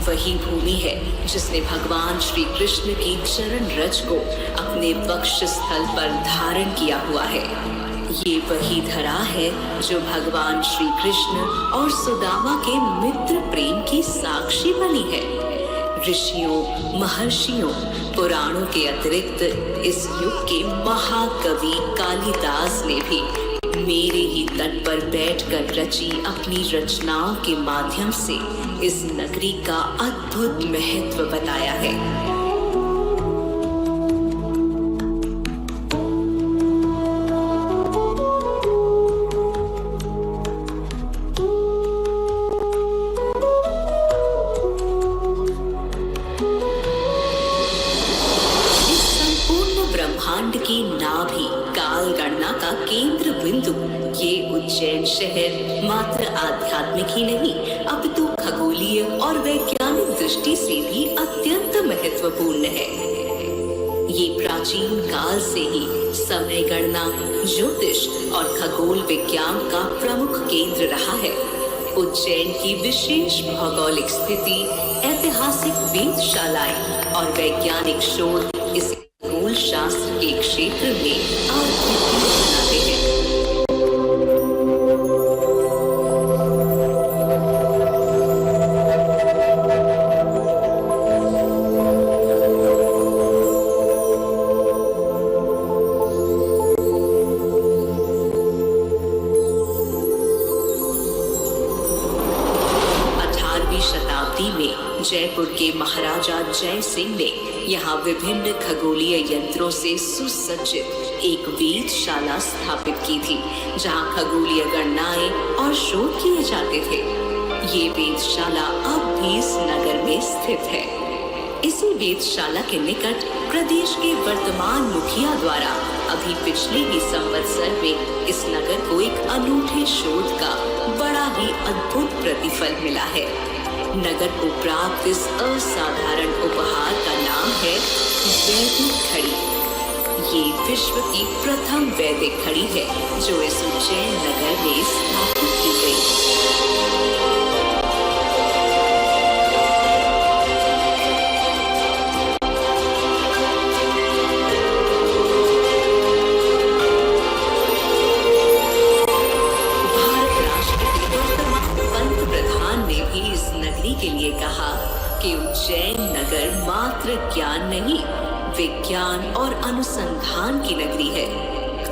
वही भूमि है जिसने भगवान श्री कृष्ण की चरण रज को अपने वक्षस्थल पर धारण किया हुआ है। ये वही धरा है जो भगवान श्री कृष्ण और सुदामा के मित्र प्रेम की साक्षी बनी है। ऋषियों, महर्षियों, पुराणों के अतिरिक्त इस युग के महाकवि कालिदास ने भी मेरे ही तट पर बैठकर रची अपनी रचनाओं के माध्यम से इस नगरी का अद्भुत महत्व बताया है। इस संपूर्ण ब्रह्मांड की नाभि काल गणना का केंद्र बिंदु ये उज्जैन शहर मात्र आध्यात्मिक ही नहीं अपितु खगोलीय और वैज्ञानिक दृष्टि से भी अत्यंत महत्वपूर्ण है। ये प्राचीन काल से ही समय गणना, ज्योतिष और खगोल विज्ञान का प्रमुख केंद्र रहा है। उज्जैन की विशेष भौगोलिक स्थिति, ऐतिहासिक वेधशालाएं और वैज्ञानिक शोध इसे खगोल शास्त्र के क्षेत्र में अद्वितीय बनाते हैं। जयपुर के महाराजा जय सिंह ने यहाँ विभिन्न खगोलीय यंत्रों से सुसज्जित एक वेधशाला स्थापित की थी, जहाँ खगोलीय गणनाएं और शोध किए जाते थे। ये वेधशाला अब भी इस नगर में स्थित है। इसी वेधशाला के निकट प्रदेश के वर्तमान मुखिया द्वारा अभी पिछले ही संवत्सर में इस नगर को एक अनूठे शोध का बड़ा ही अद्भुत प्रतिफल मिला है। नगर को प्राप्त इस असाधारण उपहार का नाम है वैदिक घड़ी। ये विश्व की प्रथम वैदिक घड़ी है जो इस उज्जैन नगर में स्थापित की गई। के लिए कहा कि उज्जैन नगर मात्र ज्ञान नहीं, विज्ञान और अनुसंधान की नगरी है।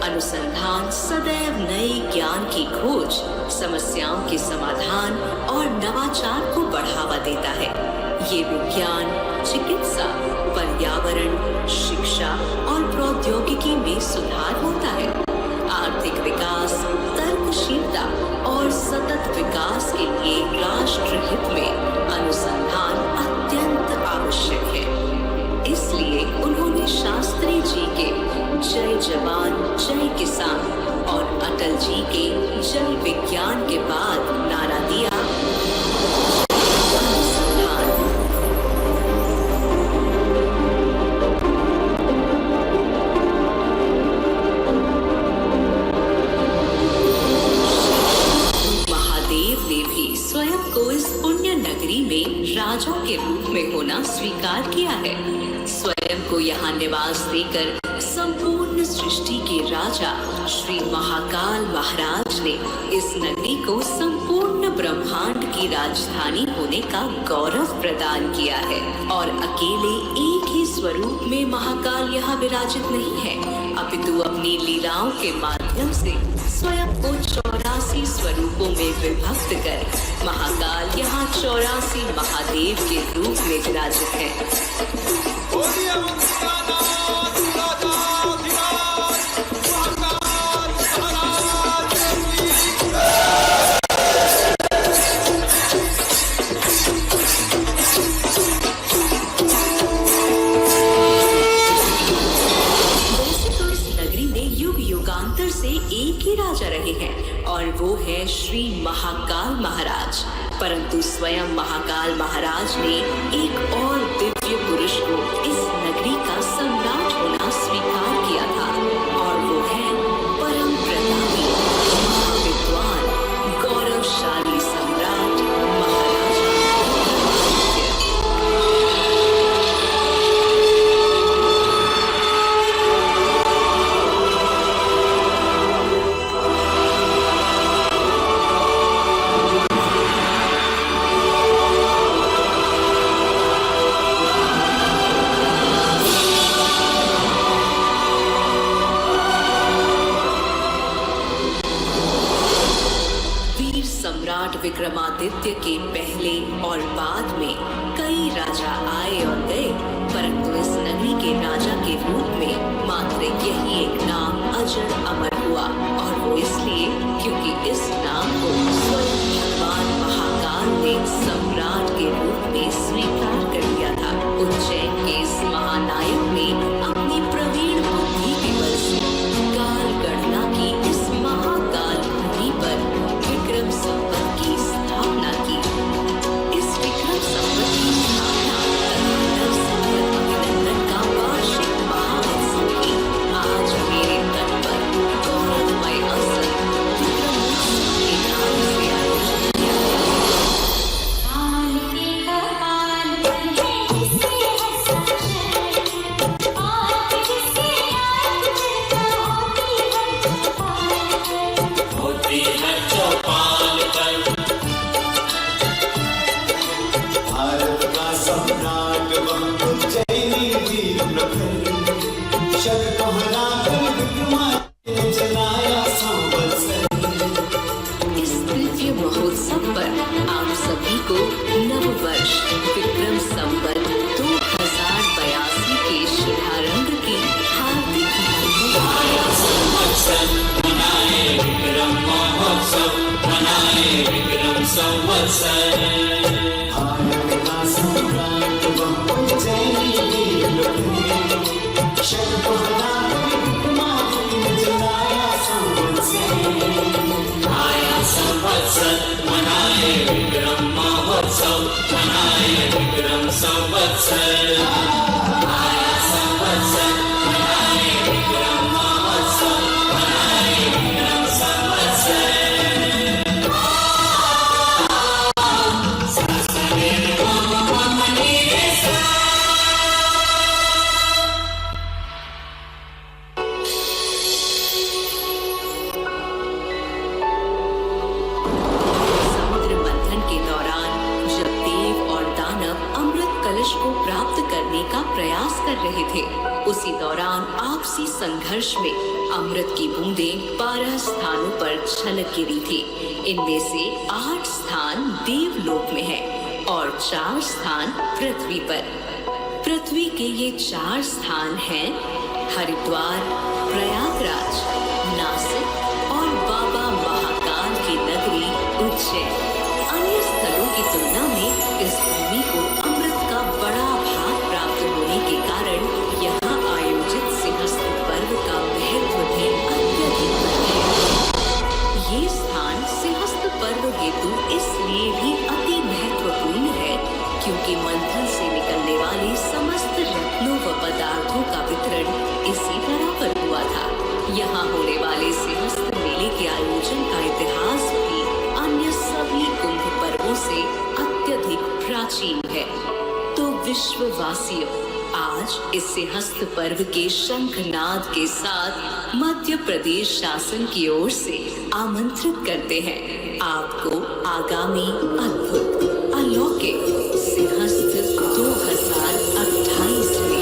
अनुसंधान सदैव नए ज्ञान की खोज, समस्याओं के समाधान और नवाचार को बढ़ावा देता है। ये विज्ञान, चिकित्सा, पर्यावरण, शिक्षा और प्रौद्योगिकी में सुधार होता है। आर्थिक विकास, तर्कशीलता और सतत विकास के लिए राष्ट्र हित में अनुसंधान अत्यंत आवश्यक है। इसलिए उन्होंने शास्त्री जी के जय जवान जय किसान और अटल जी के जय विज्ञान के बाद नारा दिया राजा के रूप में होना स्वीकार किया है। स्वयं को यहाँ निवास देकर संपूर्ण सृष्टि के राजा श्री महाकाल महाराज ने इस नगरी को संपूर्ण ब्रह्मांड की राजधानी होने का गौरव प्रदान किया है। और अकेले एक ही स्वरूप में महाकाल यहाँ विराजित नहीं है, अपितु अपनी लीलाओं के माध्यम से स्वयं को 84 स्वरूपों में विभक्त कर महाकाल यहाँ 84 महादेव के रूप में विराजित है। और वो है श्री महाकाल महाराज। परंतु स्वयं महाकाल महाराज ने एक और दिव्य पुरुष को इस नगरी का सम्राट होना स्वीकार किया था, और वो है परम प्रतापी, महाविद्वान, गौरवशाली सम्राट महाराज। विक्रमादित्य के पहले और बाद में कई राजा आए और गए, परंतु इस नगरी के राजा के रूप में मात्र यही एक नाम अजर अमर हुआ, और वो इसलिए क्योंकि इस नाम को स्वयं भगवान महाकाल ने सम्राट के रूप में स्वीकार कर लिया था। उज्जैन के इस महानायक ने अपनी प्रवीण बुद्धि के बल से काल गणना की इस महाकाल भूमि पर विक्रम स्थान पर आप सभी को नव वर्ष विक्रम संवत 2082 के शुभारंभ की हार्दिक विक्रम महोत्सव मनाए विक्रम संवत्सर मनाए विक्रम महोत्सव मनाए विक्रम संवत्सर आया संवत्सर मनाए विक्रम महोत्सव मनाए विक्रम संवत्सर को प्राप्त करने का प्रयास कर रहे थे। उसी दौरान आपसी संघर्ष में अमृत की बूंदें 12 स्थानों पर छलक गिरी थी। इनमें से 8 स्थान देवलोक में है और 4 स्थान पृथ्वी पर। पृथ्वी के ये 4 स्थान हैं हरिद्वार, प्रयागराज, नासिक और बाबा महाकाल की नगरी उज्जैन। अन्य स्थलों की तुलना में इस भूमि को अमृत का बड़ा भाग प्राप्त होने के कारण यहाँ आयोजित सिंहस्थ पर्व का महत्व भी अत्यधिक है। ये स्थान सिंहस्थ पर्व हेतु इसलिए भी अति महत्वपूर्ण है क्योंकि मंथन से निकलने वाले समस्त रत्नों व पदार्थों का वितरण इसी तरह पर हुआ था। यहाँ होने वाले सिंहस्थ मेले के आयोजन का इतिहास भी अन्य सभी कुंभ पर्वों से अत्यधिक प्राचीन है। तो विश्ववासियों, आज इस सिंहस्थ पर्व के शंखनाद के साथ मध्य प्रदेश शासन की ओर से आमंत्रित करते हैं आपको आगामी अद्भुत अलौकिक सिंहस्थ 2028 में।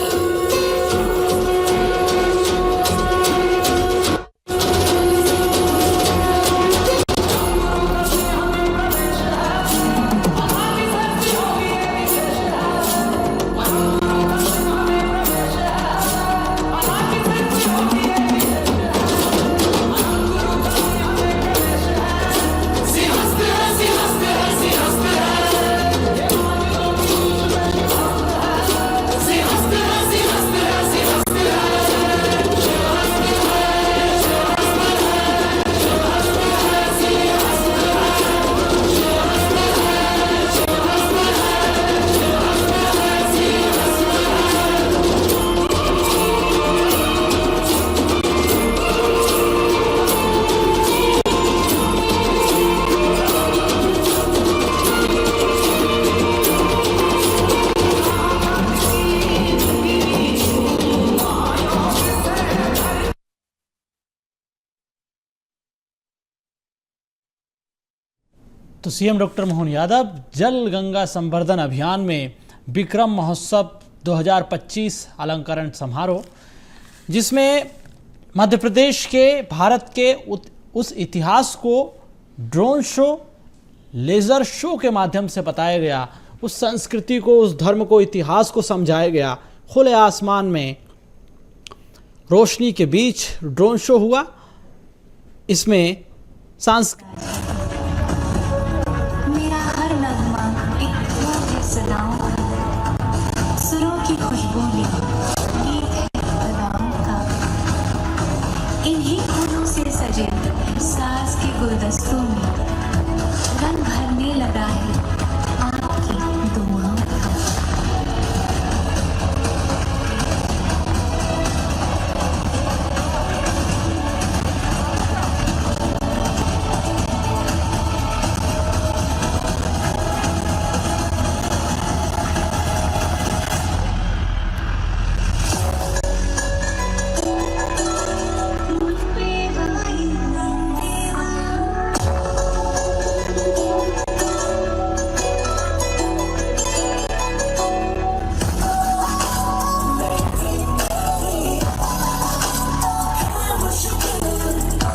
तो सीएम डॉक्टर मोहन यादव जल गंगा संवर्धन अभियान में विक्रम महोत्सव 2025 अलंकरण समारोह, जिसमें मध्य प्रदेश के भारत के उस इतिहास को ड्रोन शो, लेजर शो के माध्यम से बताया गया, उस संस्कृति को, उस धर्म को, इतिहास को समझाया गया। खुले आसमान में रोशनी के बीच ड्रोन शो हुआ। इसमें मेरा हर नगमा एक फूल है सदाओं का, सुरों की खुशबू में गीत है बदाम का। इन्हीं फूलों से सजे साज के गुलदस्तों में